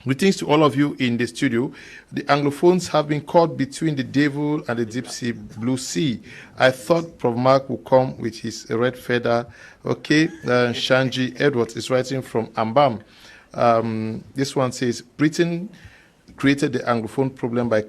Greetings to all of you in the studio. The Anglophones have been caught between the devil and the deep sea, blue sea. I thought Prof. Mark would come with his red feather. Okay, Shanji Edwards is writing from Ambam. This one says, Britain created the Anglophone problem by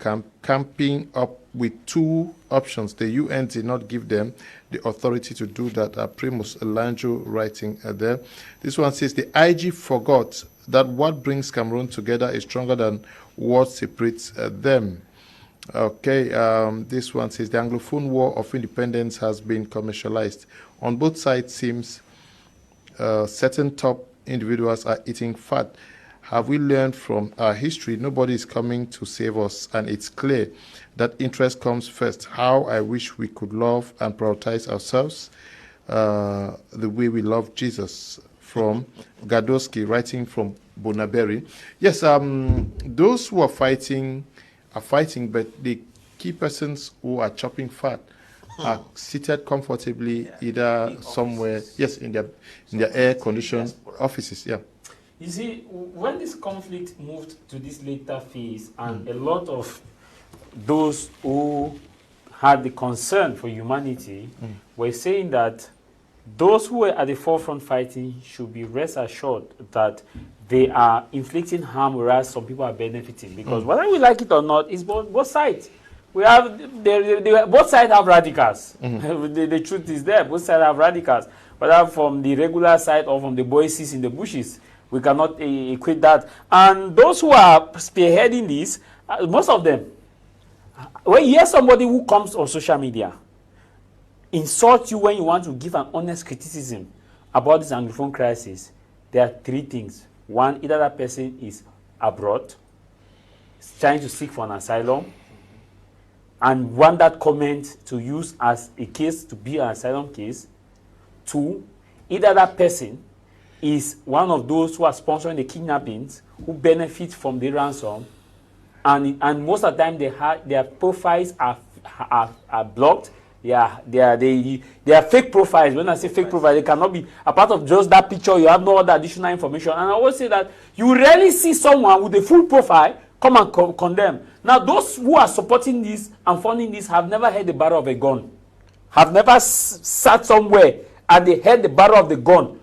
camping up with 2 options. The UN did not give them the authority to do that. Primus Elanjo writing there. This one says, the IG forgot that what brings Cameroon together is stronger than what separates them. Okay, this one says, the Anglophone War of Independence has been commercialized. On both sides seems certain top individuals are eating fat. Have we learned from our history? Nobody is coming to save us, and it's clear that interest comes first. How I wish we could love and prioritize ourselves the way we love Jesus. from Gadoski, writing from Bonaberry. Yes, those who are fighting, but the key persons who are chopping fat are seated comfortably either somewhere, yes, in their air-conditioned offices. Yeah. You see, when this conflict moved to this later phase, and a lot of those who had the concern for humanity were saying that those who were at the forefront fighting should be rest assured that they are inflicting harm, whereas some people are benefiting. Because whether we like it or not, it's both sides. We have both sides have radicals. The truth is there. Both sides have radicals, whether from the regular side or from the voices in the bushes. We cannot equate that. And those who are spearheading this, most of them, when you hear somebody who comes on social media insult you when you want to give an honest criticism about this Anglophone crisis, there are three things. One, either that person is abroad, trying to seek for an asylum, and want that comment to use as a case to be an asylum case. Two, either that person is one of those who are sponsoring the kidnappings, who benefit from the ransom, and most of the time their profiles are blocked. They are fake profiles. When I say fake profile, they cannot be a part of just that picture. You have no other additional information. And I always say that you rarely see someone with a full profile come and condemn. Now, those who are supporting this and funding this have never heard the barrel of a gun, have never sat somewhere and they heard the barrel of the gun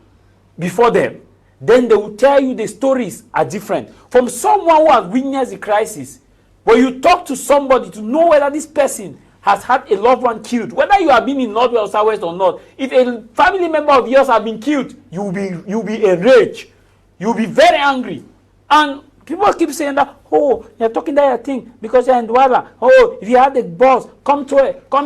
before them. Then they will tell you the stories are different. From someone who has witnessed the crisis, when you talk to somebody to know whether this person has had a loved one killed, whether you have been in Northwest or Southwest or not, if a family member of yours has been killed, you'll be enraged. You'll be very angry. And people keep saying that, oh, you're talking that thing because you're in Douala. Oh, if you have the boss, come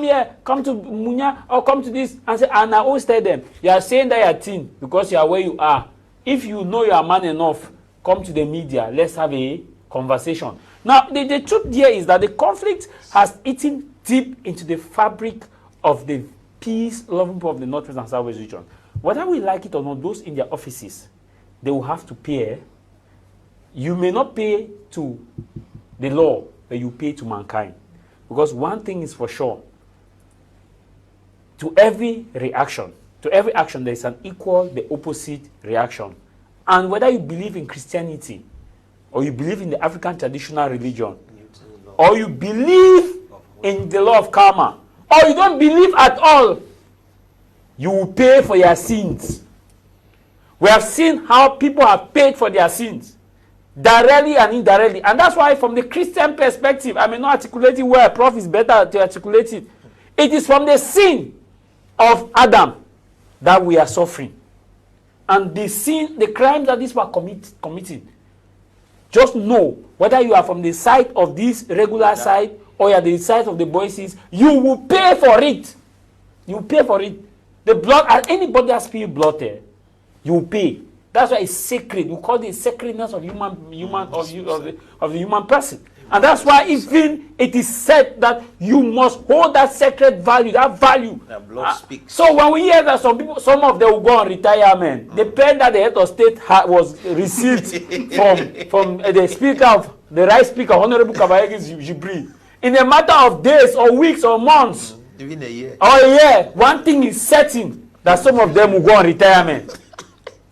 here, come to Munya, or come to this. And I always tell them, you are saying that you're teen because you are where you are. If you know you are man enough, come to the media. Let's have a conversation. Now, the truth here is that the conflict has eaten deep into the fabric of the peace-loving people of the Northwest and Southwest region. Whether we like it or not, those in their offices, they will have to pay. You may not pay to the law, but you pay to mankind. Because one thing is for sure, to every action, there is an equal, the opposite reaction. And whether you believe in Christianity, or you believe in the African traditional religion, or you believe in the law of karma, or you don't believe at all, you will pay for your sins. We have seen how people have paid for their sins, directly and indirectly. And that's why from the Christian perspective, I may not articulate it well, Prof is better to articulate it. It is from the sin of Adam that we are suffering. And the sin, the crimes that these were committing, just know, whether you are from the side of this regular side or you are the side of the voices, you will pay for it. You will pay for it. The blood, anybody that spills blood there, you will pay. That's why it's sacred. We call it sacredness of the human person. And that's why even it is said that you must hold that sacred value, that value. The blood speaks. So when we hear that some of them will go on retirement, the pen that the head of state was received from the speaker of the right speaker, Honorable Kabayegi Jibri, in a matter of days or weeks or months, even a year. or a year, one thing is certain, that some of them will go on retirement.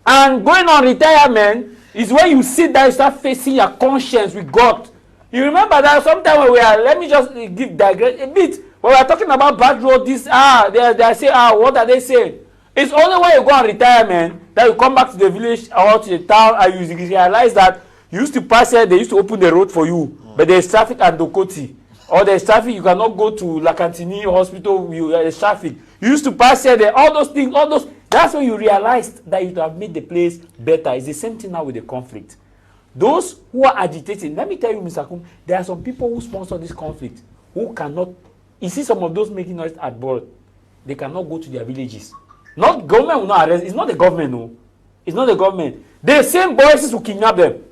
And going on retirement is when you sit down and start facing your conscience with God. You remember that sometime when we are, let me just digress a bit. When we are talking about bad road, they say, what are they saying? It's only when you go on retirement that you come back to the village or to the town and you realize that you used to pass here, they used to open the road for you. But there's traffic at Dokoti. Or there's traffic, you cannot go to Lakantini Hospital, there's traffic. You used to pass here, all those things, that's when you realized that you have made the place better. It's the same thing now with the conflict. Those who are agitating, let me tell you, Mr. Kum, there are some people who sponsor this conflict who cannot, you see some of those making noise at board, they cannot go to their villages. Not government will not arrest, it's not the government, no. It's not the government. The same voices will kidnap them.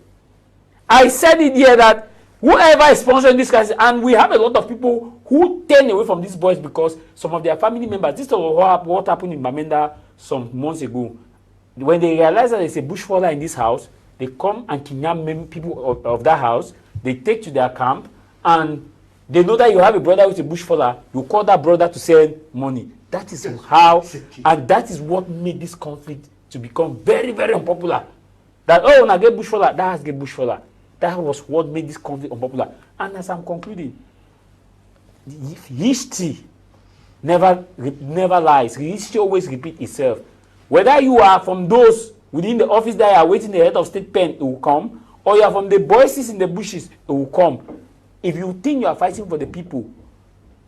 I said it here that whoever is sponsoring this crisis, and we have a lot of people who turn away from these boys because some of their family members, this is what happened in Bamenda some months ago. when they realize that there's a bushfaller in this house, they come and kidnap many people of that house. They take to their camp, and they know that you have a brother with a bushfaller. You call that brother to send money. That is how, and that is what made this conflict to become very, very unpopular. That, oh, when I get bushfaller, that has get bushfaller. That was what made this conflict unpopular. And as I'm concluding, history never lies. History always repeats itself. Whether you are from those within the office that are waiting the head of state pen, it will come, or you are from the voices in the bushes, it will come. If you think you are fighting for the people,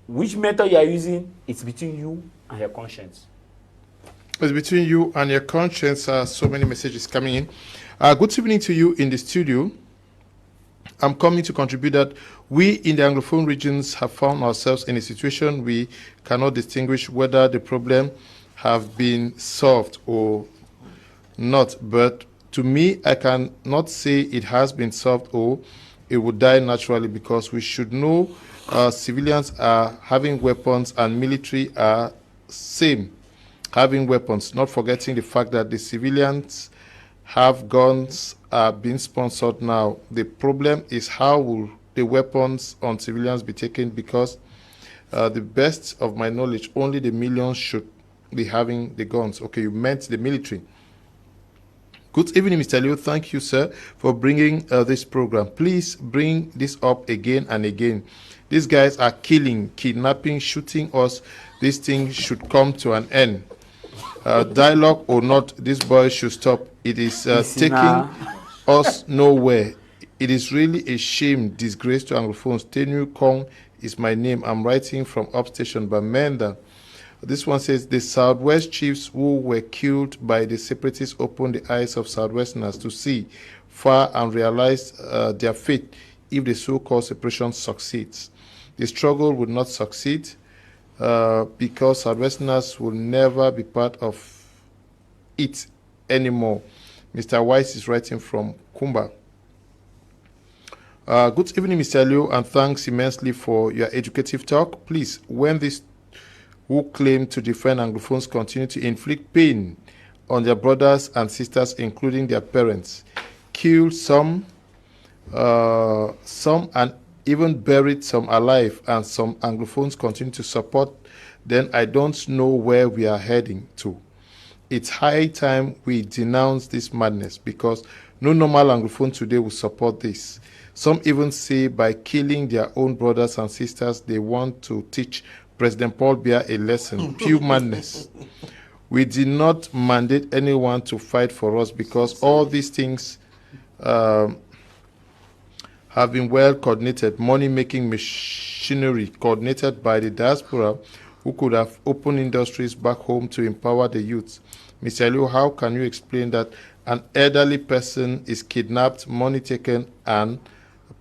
which method you are using, it's between you and your conscience. It's between you and your conscience. So many messages coming in. Good evening to you in the studio. I'm coming to contribute that we in the Anglophone regions have found ourselves in a situation we cannot distinguish whether the problem have been solved or not. But to me, I cannot say it has been solved or it would die naturally, because we should know civilians are having weapons and military are same having weapons, not forgetting the fact that the civilians have guns are being sponsored now. The problem is how will the weapons on civilians be taken, because the best of my knowledge, only the millions should be having the guns. Okay, you meant the military. Good evening, Mr. Leo. Thank you, sir, for bringing this program. Please bring this up again and again. These guys are killing, kidnapping, shooting us. This thing should come to an end. Dialogue or not, this boy should stop. It is taking us nowhere. It is really a shame, disgrace to Anglophones. Tenu Kong is my name. I'm writing from upstation Bamenda. This one says, the Southwest chiefs who were killed by the separatists opened the eyes of Southwesterners to see far and realize their fate if the so-called separation succeeds. The struggle would not succeed because Southwesterners will never be part of it anymore. Mr. Weiss is writing from Kumba. Good evening, Mr. Liu, and thanks immensely for your educative talk. Please, when these who claim to defend Anglophones continue to inflict pain on their brothers and sisters, including their parents, kill some and even buried some alive, and some Anglophones continue to support, then I don't know where we are heading to. It's high time we denounce this madness, because no normal Anglophone today will support this. Some even say by killing their own brothers and sisters, they want to teach President Paul Biya a lesson. Pure madness. We did not mandate anyone to fight for us, because all these things have been well coordinated, money-making machinery coordinated by the diaspora, who could have opened industries back home to empower the youth. Mr. Liu, how can you explain that an elderly person is kidnapped, money taken, and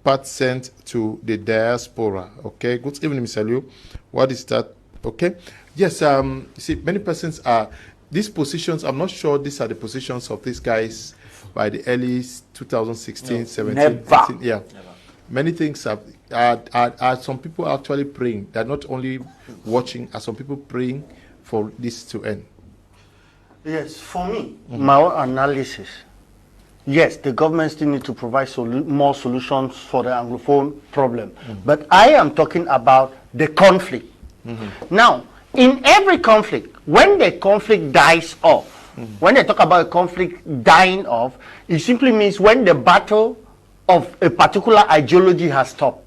part sent to the diaspora? Okay, good evening, Mr. Liu. What is that? Okay, yes, you see, many persons are, these positions, I'm not sure these are the positions of these guys by the early 2016, 17, 18, yeah. Never. Many things are some people actually praying. They're not only watching, are some people praying for this to end? Yes, for me, my own analysis, yes, the government still need to provide more solutions for the Anglophone problem. But I am talking about the conflict. Now, in every conflict, when the conflict dies off, when they talk about a conflict dying off, it simply means when the battle of a particular ideology has stopped.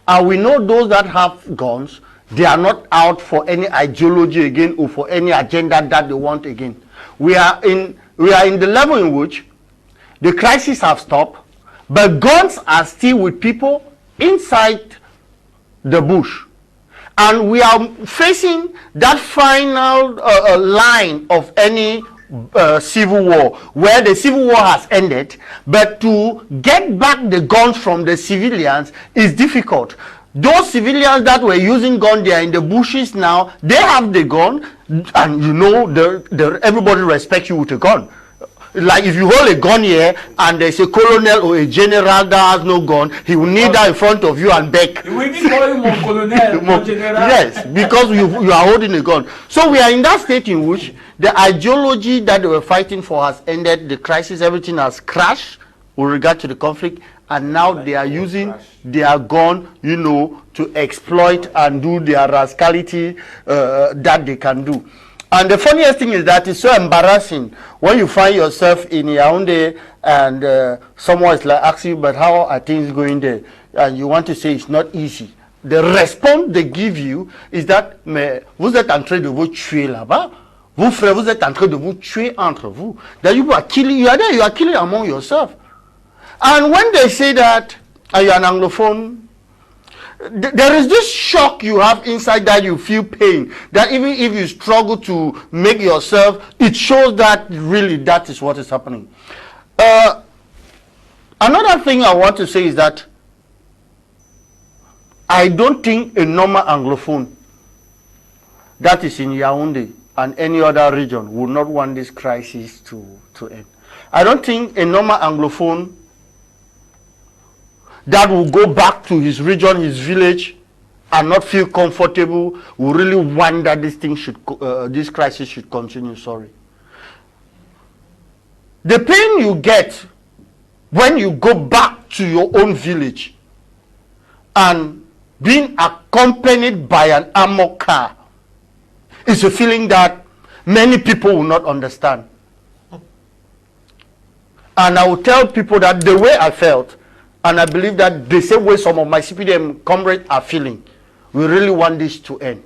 And we know those that have guns, they are not out for any ideology again or for any agenda that they want again. We are in the level in which the crisis have stopped, but guns are still with people inside the bush. And we are facing that final line of any civil war, where the civil war has ended, but to get back the guns from the civilians is difficult. Those civilians that were using gun, they are in the bushes now, they have the gun, and you know, everybody respects you with a gun. Like if you hold a gun here and there's a colonel or a general that has no gun, he will kneel down in front of you and beg. We need call you more colonel, more general. Yes, because you are holding a gun. So we are in that state in which the ideology that they were fighting for has ended, the crisis, everything has crashed with regard to the conflict, and now they are using their gun, you know, to exploit and do their rascality that they can do. And the funniest thing is that it's so embarrassing when you find yourself in Yaoundé and someone is like asking you, but how are things going there? And you want to say it's not easy. The response they give you is that, mais vous êtes en train de vous tuer là-bas. Vos frères, vous êtes en train de vous tuer entre vous. That you are killing, you are there, you are killing among yourself. And when they say that, are you an Anglophone? There is this shock you have inside that you feel pain. That even if you struggle to make yourself, it shows that really that is what is happening. Another thing I want to say is that I don't think a normal Anglophone that is in Yaoundé and any other region would not want this crisis to end. I don't think a normal Anglophone that will go back to his region, his village, and not feel comfortable will really want that this thing should, this crisis should continue. Sorry. The pain you get when you go back to your own village and being accompanied by an armored car is a feeling that many people will not understand. And I will tell people that the way I felt, and I believe that the same way some of my CPDM comrades are feeling, we really want this to end.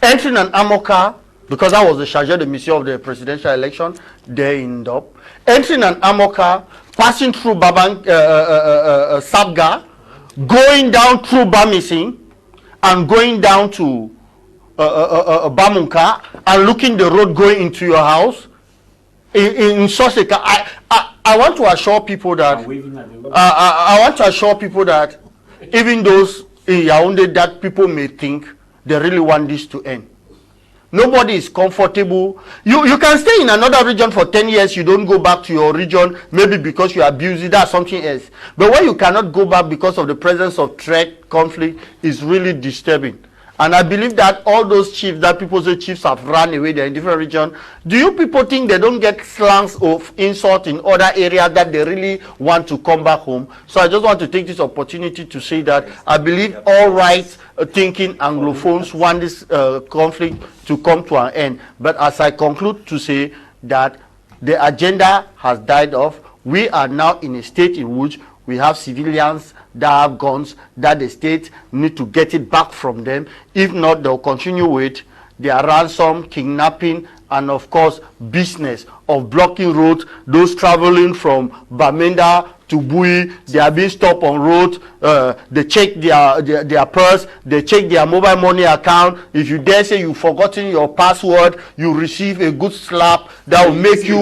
Entering an armored car, because I was the chargé de mission of the presidential election there in Dop, entering an armored car, passing through Sabga, going down through Bamising, and going down to Bamunka, and looking the road going into your house, in such a car, I want to assure people that I want to assure people that even those in Yaoundé that people may think they really want this to end. Nobody is comfortable. You can stay in another region for 10 years, you don't go back to your region, maybe because you abuse it, that's something else. But when you cannot go back because of the presence of threat, conflict, is really disturbing. And I believe that all those chiefs, that people say chiefs have run away, they're in different regions. Do you people think they don't get slangs of insult in other areas that they really want to come back home? So I just want to take this opportunity to say that I believe all right thinking Anglophones want this conflict to come to an end. But as I conclude to say that the agenda has died off, we are now in a state in which we have civilians that have guns that the state need to get it back from them. If not, they'll continue with their ransom, kidnapping, and of course business of blocking roads. Those traveling from Bamenda to Bui, they are being stopped on road. They check their purse, they check their mobile money account. If you dare say you've forgotten your password, you receive a good slap that will make you.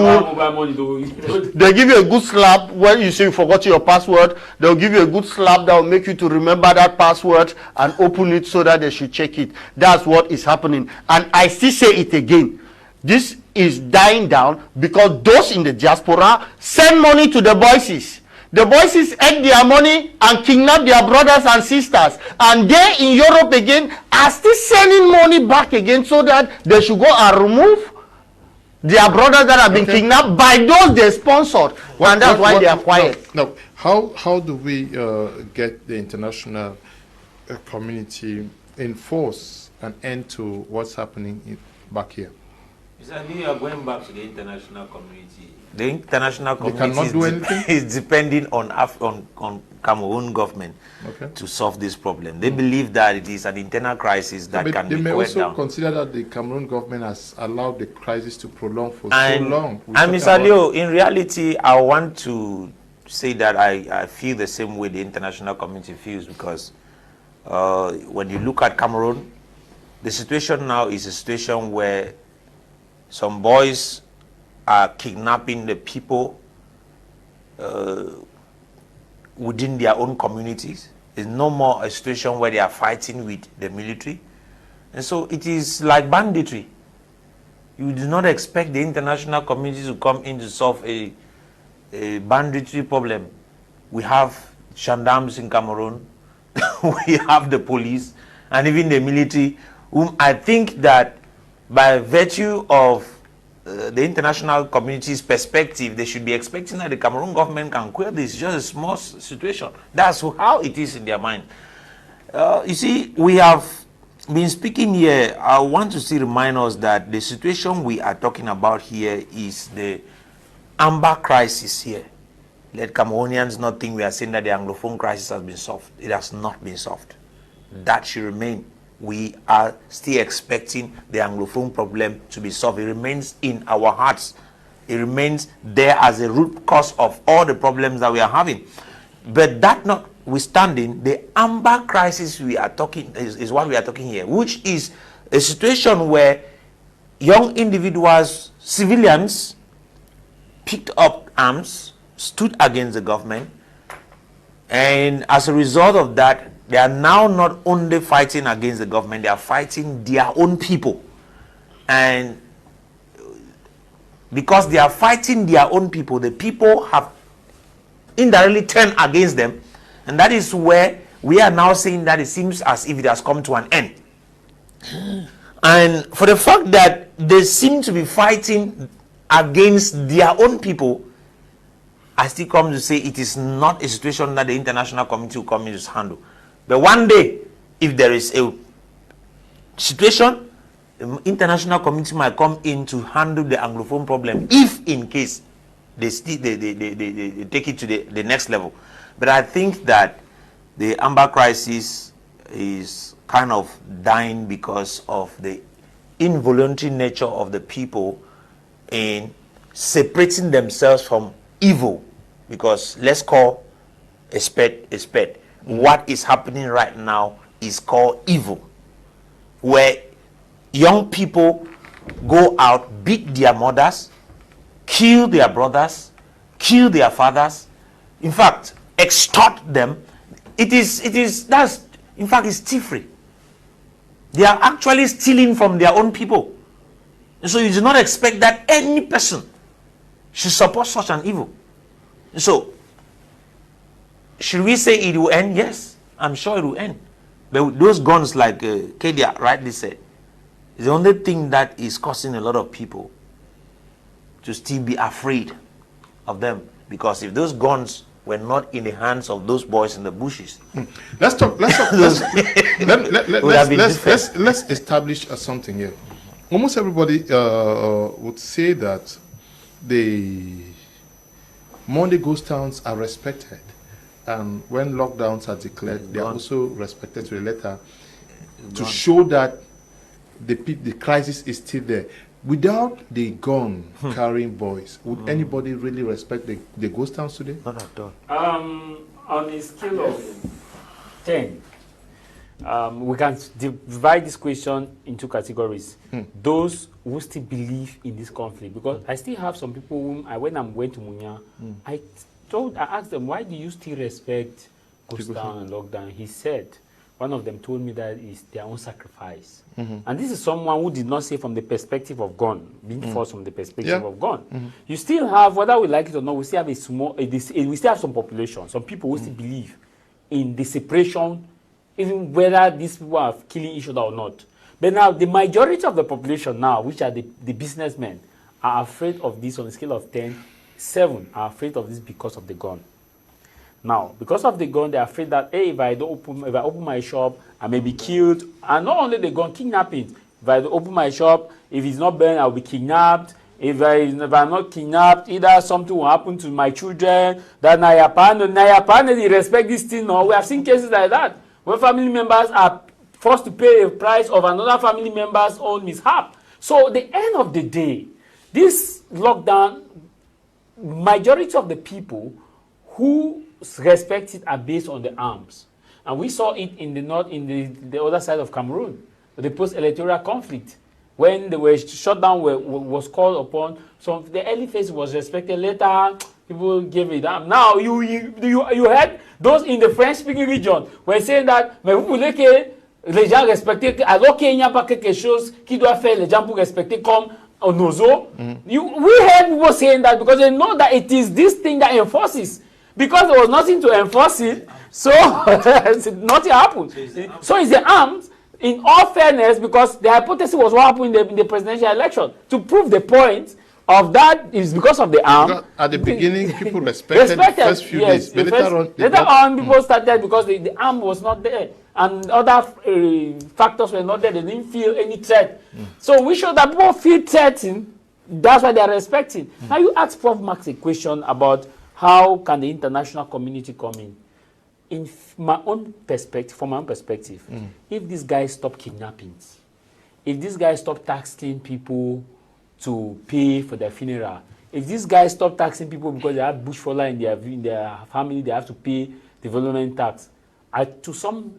They give you a good slap when you say you forgot your password. They'll give you a good slap that will make you to remember that password and open it so that they should check it. That's what is happening. And I still say it again. This is dying down because those in the diaspora send money to the voices. The voices earn their money and kidnap their brothers and sisters. And they in Europe again are still sending money back again so that they should go and remove their brothers that have been kidnapped by those they sponsored. And that's why they are quiet. No. How do we get the international community enforce an end to what's happening back here? You are going back to the international community. The international community is depending on Cameroon government to solve this problem. They believe that it is an internal crisis that can be down. They may also consider that the Cameroon government has allowed the crisis to prolong for so long. And Mr. Leo, in reality, I want to say that I feel the same way the international community feels, because when you look at Cameroon, the situation now is a situation where some boys are kidnapping the people within their own communities. It's no more a situation where they are fighting with the military. And so it is like banditry. You do not expect the international community to come in to solve a banditry problem. We have gendarmes in Cameroon, we have the police, and even the military, whom I think that by virtue of the international community's perspective, they should be expecting that the Cameroon government can quell this. It's just a small situation. That's how it is in their mind. You see, we have been speaking here. I want to still remind us that the situation we are talking about here is the Amber crisis here. Let Cameroonians not think we are saying that the Anglophone crisis has been solved. It has not been solved. That should remain. We are still expecting the Anglophone problem to be solved. It remains in our hearts. It remains there as a root cause of all the problems that we are having. But that notwithstanding, the Amber crisis we are talking is what we are talking here, which is a situation where young individuals, civilians, picked up arms, stood against the government, and as a result of that, they are now not only fighting against the government, they are fighting their own people. And because they are fighting their own people, the people have indirectly turned against them, and that is where we are now saying that it seems as if it has come to an end. And for the fact that they seem to be fighting against their own people, I still come to say it is not a situation that the international community will come in to handle. But one day, if there is a situation, the international community might come in to handle the Anglophone problem, if in case they take it to the next level. But I think that the Amber crisis is kind of dying because of the involuntary nature of the people in separating themselves from evil. Because let's call a spade a spade. What is happening right now is called evil, where young people go out, beat their mothers, kill their brothers, kill their fathers, in fact, extort them. In fact, it's thievery. They are actually stealing from their own people. And so you do not expect that any person should support such an evil. So, should we say it will end? Yes, I'm sure it will end. But those guns, like Kedia rightly said, is the only thing that is causing a lot of people to still be afraid of them. Because if those guns were not in the hands of those boys in the bushes, let's establish something here. Almost everybody would say that the Monday ghost towns are respected, and when lockdowns are declared, they are also respected to the letter, to show that the crisis is still there. Without the gun carrying boys, would anybody really respect the ghost towns today? Not at all. On a scale of 10, we can divide this question into categories. Those who still believe in this conflict, because I still have some people whom when I went to Munya, I asked them, why do you still respect ghost town and lockdown? He said, one of them told me that it's their own sacrifice. And this is someone who did not say from the perspective of gun, being forced from the perspective of gun. You still have, whether we like it or not, we still have we still have some population, some people who still believe in the separation, even whether these people are killing each other or not. But now, the majority of the population now, which are the businessmen, are afraid of this on a scale of 10. 7 are afraid of this because of the gun. Now, because of the gun, they're afraid that, hey, if I open my shop, I may be killed. And not only the gun, kidnapping. If I open my shop, if it's not burned, I'll be kidnapped. If I'm not kidnapped, either something will happen to my children. That Nayapan, they respect this thing. No, we have seen cases like that, where family members are forced to pay a price of another family member's own mishap. So, at the end of the day, this lockdown, majority of the people who respect it are based on the arms. And we saw it in the north, in the other side of Cameroon, the post-electoral conflict, when the shutdown was called upon. So the early phase was respected. Later, people gave it up. Now, you heard those in the French-speaking region were saying that les gens respectaient, alors qu'il n'y a pas quelque chose qui doit faire les gens pour respecter, comme Nozo. We heard people saying that because they know that it is this thing that enforces. Because there was nothing to enforce it, so nothing happened. So it's the arms. In all fairness, because the hypothesis was what happened in the presidential election. To prove the point of that is because of the arm. At the beginning, people respected the first few days. But later on, people started because the arm was not there. And other factors were not there. They didn't feel any threat. So we showed that people feel threatened. That's why they are respecting. Now you ask Prof. Max a question about how can the international community come in. From my own perspective, if these guys stop kidnappings, if these guys stop taxing people to pay for their funeral, if these guys stop taxing people because they have bushfire in their family, they have to pay development tax, to some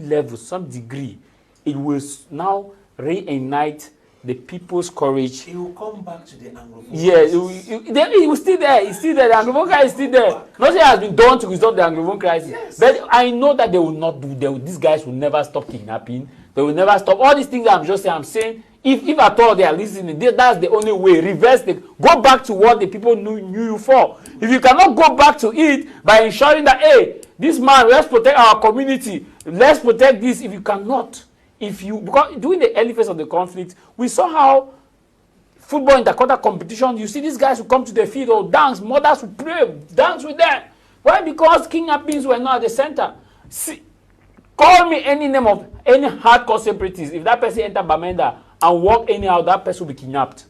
level, some degree, it will now reignite the people's courage. It will come back to the Anglophone. Yes, it was still there. It's still there. The Anglophone crisis is still there. Nothing has been done to resolve the Anglophone crisis. Yes. But I know that they will not do. These guys will never stop kidnapping. They will never stop. All these things I'm saying, if at all they are listening, that's the only way. Reverse go back to what the people knew you for. If you cannot go back to it by ensuring that, hey, this man, let's protect our community. Let's protect this. If you cannot. Because during the early phase of the conflict, we saw how football interquarter competition, you see these guys who come to the field or dance, mothers who pray, dance with them. Why? Because kidnappings were not at the center. See, call me any name of any hardcore separatists. If that person enter Bamenda and walk anyhow, that person will be kidnapped.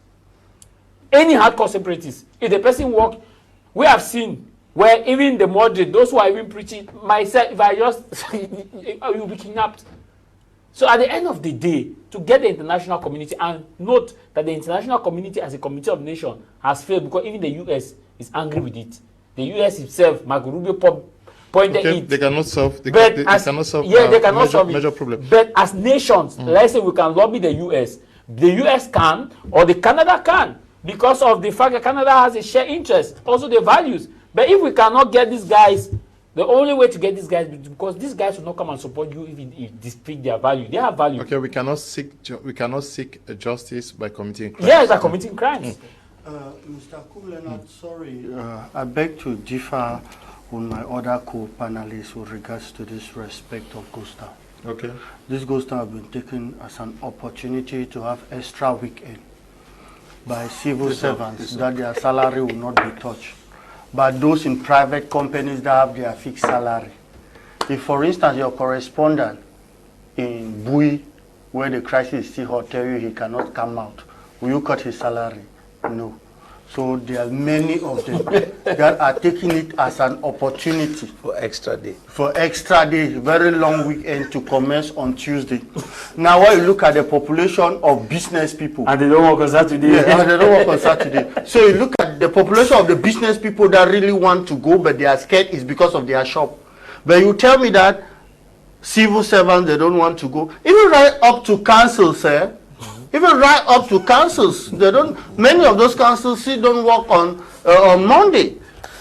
Any hardcore separatists. If the person walk, we have seen where even the moderate, those who are even preaching, myself, if I just, you will be kidnapped. So at the end of the day, to get the international community, and note that the international community as a community of nations has failed because even the U.S. is angry with it. The U.S. itself, Marco Rubio pointed it. They cannot solve. They cannot solve. They cannot solve major problem. But as nations, let's say we can lobby the U.S. The U.S. can, or the Canada can, because of the fact that Canada has a shared interest, also the values. But if we cannot get these guys, the only way to get these guys, because these guys will not come and support you even if they speak their value. They have value. Okay, we cannot seek justice by committing crimes. Yes, by committing crimes. Mr. Kublenat, sorry, I beg to differ with my other co-panelists with regards to this respect of ghost town. Okay. This ghost town have been taken as an opportunity to have extra weekend by civil servants that their salary will not be touched. But those in private companies that have their fixed salary. If, for instance, your correspondent in Bui, where the crisis is still hot, tell you he cannot come out, will you cut his salary? No. So there are many of them that are taking it as an opportunity. For extra day. For extra day, very long weekend to commence on Tuesday. Now when you look at the population of business people. And they don't work on Saturday. Yeah, and they don't work on Saturday. So you look at the population of the business people that really want to go, but they are scared is because of their shop. But you tell me that civil servants, they don't want to go. Even right up to councils, sir. Even right up to councils, they don't. Many of those councils still don't work on Monday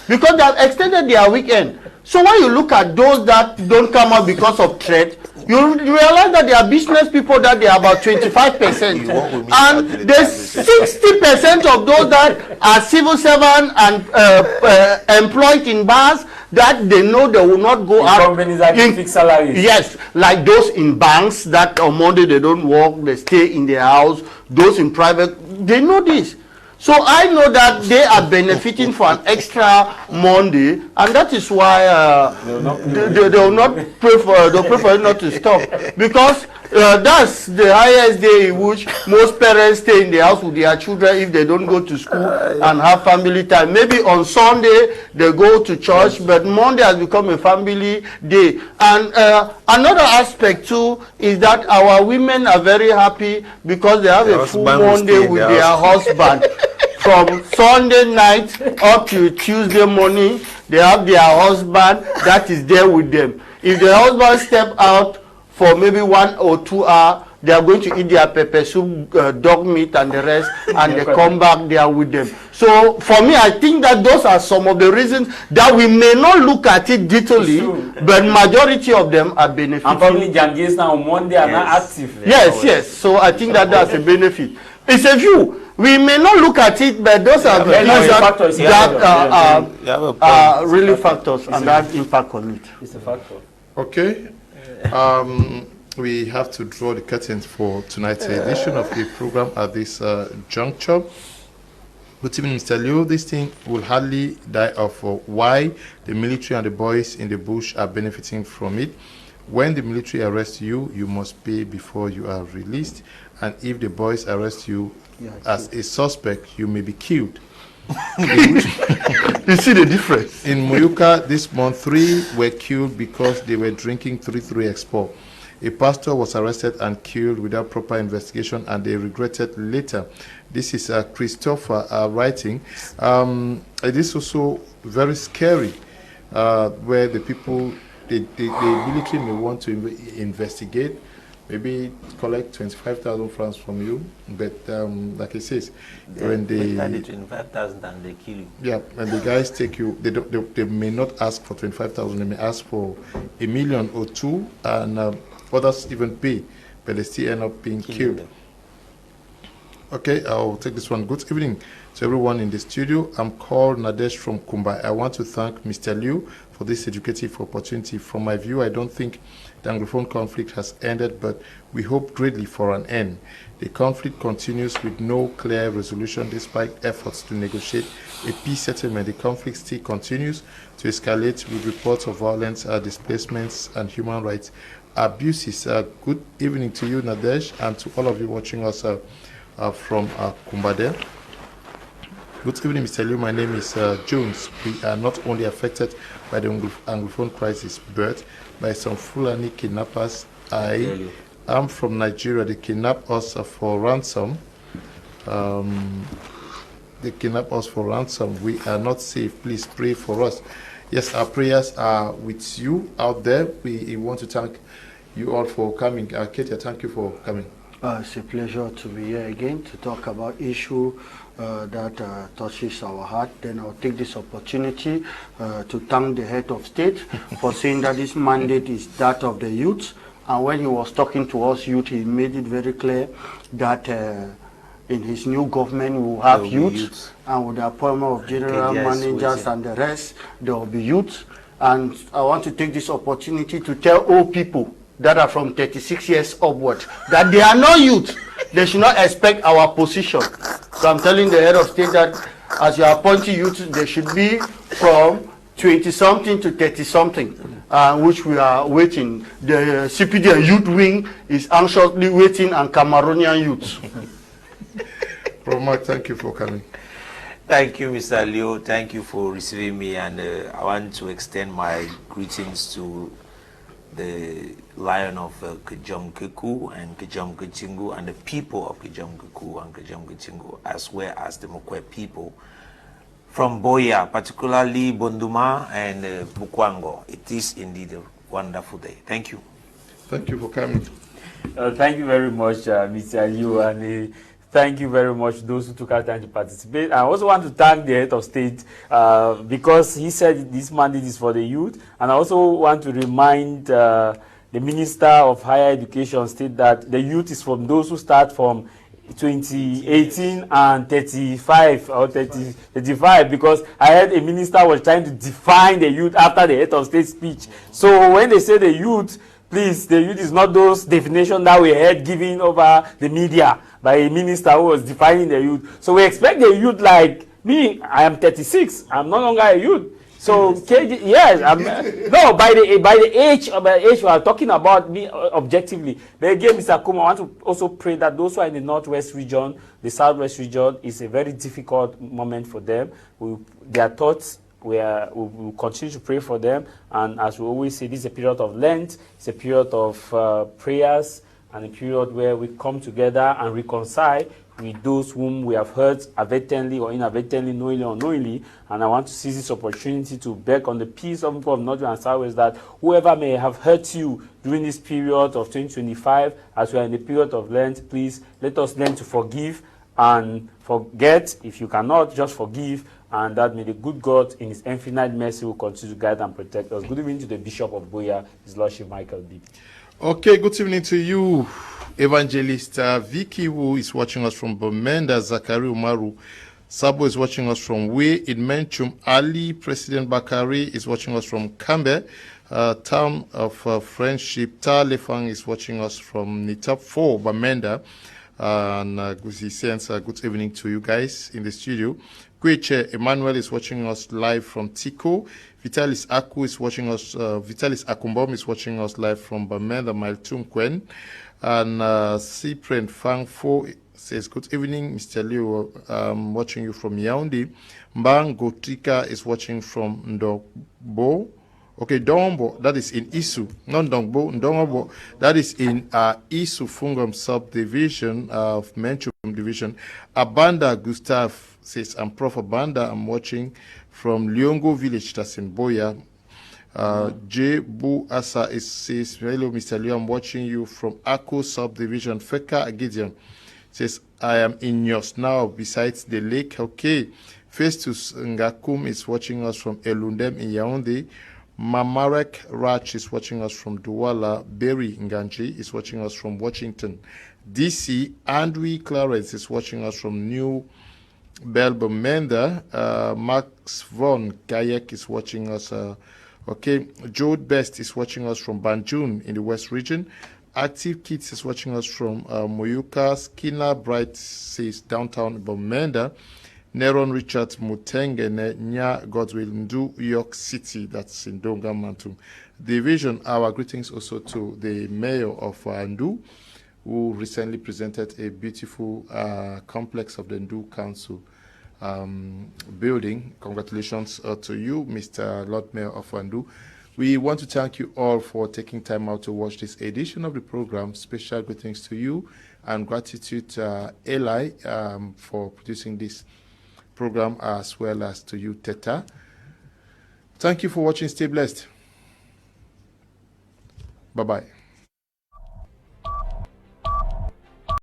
because they have extended their weekend. So when you look at those that don't come out because of threat, you realize that there are business people that they are about 25%, and there's 60% of those that are civil servants and employed in bars that they know they will not go out. Companies that fix salaries. Yes, like those in banks that on Monday they don't work, they stay in their house. Those in private, they know this. So I know that they are benefiting for an extra Monday, and that is why they will not prefer. They prefer not to stop because that's the highest day in which most parents stay in the house with their children if they don't go to school and have family time. Maybe on Sunday they go to church, but Monday has become a family day. And another aspect too is that our women are very happy because they have a full Monday with their husband. From Sunday night up to Tuesday morning, they have their husband that is there with them. If the husband step out for maybe 1 or 2 hours, they are going to eat their pepper soup, dog meat and the rest, and they come back there with them. So for me, I think that those are some of the reasons that we may not look at it detailedly, but majority of them are benefiting. And probably Jangis now on Monday are not active. Yes. So I think that that's a benefit. It's a view. We may not look at it, but those are the things that are really factors and that impact on it. It's a factor. Okay. We have to draw the curtains for tonight's edition of the program at this juncture. But even Mr. Liu, this thing will hardly die off. Why the military and the boys in the bush are benefiting from it. When the military arrests you, you must pay before you are released. And if the boys arrest you as a suspect, you may be killed. You see the difference? In Muyuka this month, 3 were killed because they were drinking 3-3 Expo. A pastor was arrested and killed without proper investigation, and they regretted later. This is Christopher writing. It is also very scary where the people, the military may want to investigate, maybe collect 25,000 francs from you, but like it says, when they 25,000 and they kill you. Yeah, and the guys take you. They may not ask for 25,000. They may ask for $1 million or 2 million, and others even pay, but they still end up being killed. Okay, I'll take this one. Good evening to everyone in the studio. I'm called Nadesh from Kumbai. I want to thank Mr. Liu for this educative opportunity. From my view, I don't think the Anglophone conflict has ended, but we hope greatly for an end. The conflict continues with no clear resolution despite efforts to negotiate a peace settlement. The conflict still continues to escalate with reports of violence, displacements, and human rights abuses. Good evening to you, Nadesh, and to all of you watching us from Kumbade. Good evening, Mr. Liu. My name is Jones. We are not only affected by the Anglophone crisis, but by some Fulani kidnappers. I am from Nigeria. They kidnap us for ransom. They kidnap us for ransom. We are not safe. Please pray for us. Yes, our prayers are with you out there. We want to thank you all for coming. Ketia, thank you for coming. It's a pleasure to be here again to talk about issue that touches our heart. Then I'll take this opportunity to thank the head of state for saying that this mandate is that of the youth. And when he was talking to us youth, he made it very clear that in his new government we will have youth, and with the appointment of general managers and the rest, there will be youth. And I want to take this opportunity to tell all people that are from 36 years upward that they are not youth. They should not expect our position. So I'm telling the head of state that as you are appointing youth, they should be from 20-something to 30-something, which we are waiting. The CPD and youth wing is anxiously waiting, and Cameroonian youth. Mark, thank you for coming. Thank you, Mr. Liu. Thank you for receiving me, and I want to extend my greetings to the Lion of Kijomkeku and Kijomkechingu, and the people of Kijomkeku and Kijomkechingu, as well as the Mokwe people from Boya, particularly Bonduma and Bukwango. It is indeed a wonderful day. Thank you. Thank you for coming. Thank you very much, Mr. Liu, and thank you very much those who took our time to participate. I also want to thank the head of state because he said this mandate is for the youth. And I also want to remind the Minister of Higher Education state that the youth is from those who start from 2018 and 35 or 35, because I heard a minister was trying to define the youth after the head of state speech. So when they say the youth, please, the youth is not those definitions that we heard given over the media by a minister who was defining the youth. So we expect the youth like me. I am 36. I'm no longer a youth. So yes, no, by the age we are talking about me objectively. But again, Mr. Kuma, I want to also pray that those who are in the northwest region, the southwest region, is a very difficult moment for them. Their thoughts. We will continue to pray for them, and as we always say, this is a period of Lent. It's a period of prayers, and a period where we come together and reconcile with those whom we have hurt advertently or inadvertently, knowingly or unknowingly. And I want to seize this opportunity to beg on the peace of people of North and Southwest that whoever may have hurt you during this period of 2025, as we are in the period of Lent, please let us learn to forgive and forget. If you cannot, just forgive. And that may the good God in his infinite mercy will continue to guide and protect us. Good evening to the Bishop of Boya, His Lordship Michael B. Okay, good evening to you, Evangelist Vicky Wu is watching us from Bamenda. Zakari Umaru Sabo is watching us from Way in Menchum. Ali President Bakari is watching us from Kambe. Town of Friendship. Ta Lefang is watching us from Nitap 4, Bamenda. And he sends a good evening to you guys in the studio. Kweche Emmanuel is watching us live from Tico. Vitalis Aku is watching us. Vitalis Akumbom is watching us live from Bamenda, Maltum Kwen. And Cyprian Fang Fo says, good evening, Mr. Leo. Watching you from Yaoundé. Mbang Gotrika is watching from Ndongbo. Okay, Dombo, that is in Isu, not Dongbo, Ndongobo, that is in Isu Fungam subdivision of Menchum division. Abanda Gustav says, I'm Prof. Abanda, I'm watching from Liongo village, that's in Boya. J. Bu Asa says, hello, Mr. Leo, I'm watching you from Ako subdivision. Feka Gideon says, I am in Yos now, besides the lake. Okay, Festus Ngakum is watching us from Elundem in Yaoundé. Mamarek Rach is watching us from Douala. Berry Nganji is watching us from Washington, D.C. Andrew Clarence is watching us from New Belbamenda. Max Von Gayek is watching us. Okay, Jode Best is watching us from Banjul in the West region. Active Kids is watching us from Moyuka. Skinner Bright says downtown Bamenda. Neron Richard Mutenge Nya Godwill Ndu York City, that's in Donga Mantum Division. Our greetings also to the mayor of Ndu, who recently presented a beautiful complex of the Ndu Council building. Congratulations to you, Mr. Lord Mayor of Ndu. We want to thank you all for taking time out to watch this edition of the program. Special greetings to you and gratitude to Eli for producing this program, as well as to you, Teta. Thank you for watching. Stay blessed. Bye-bye.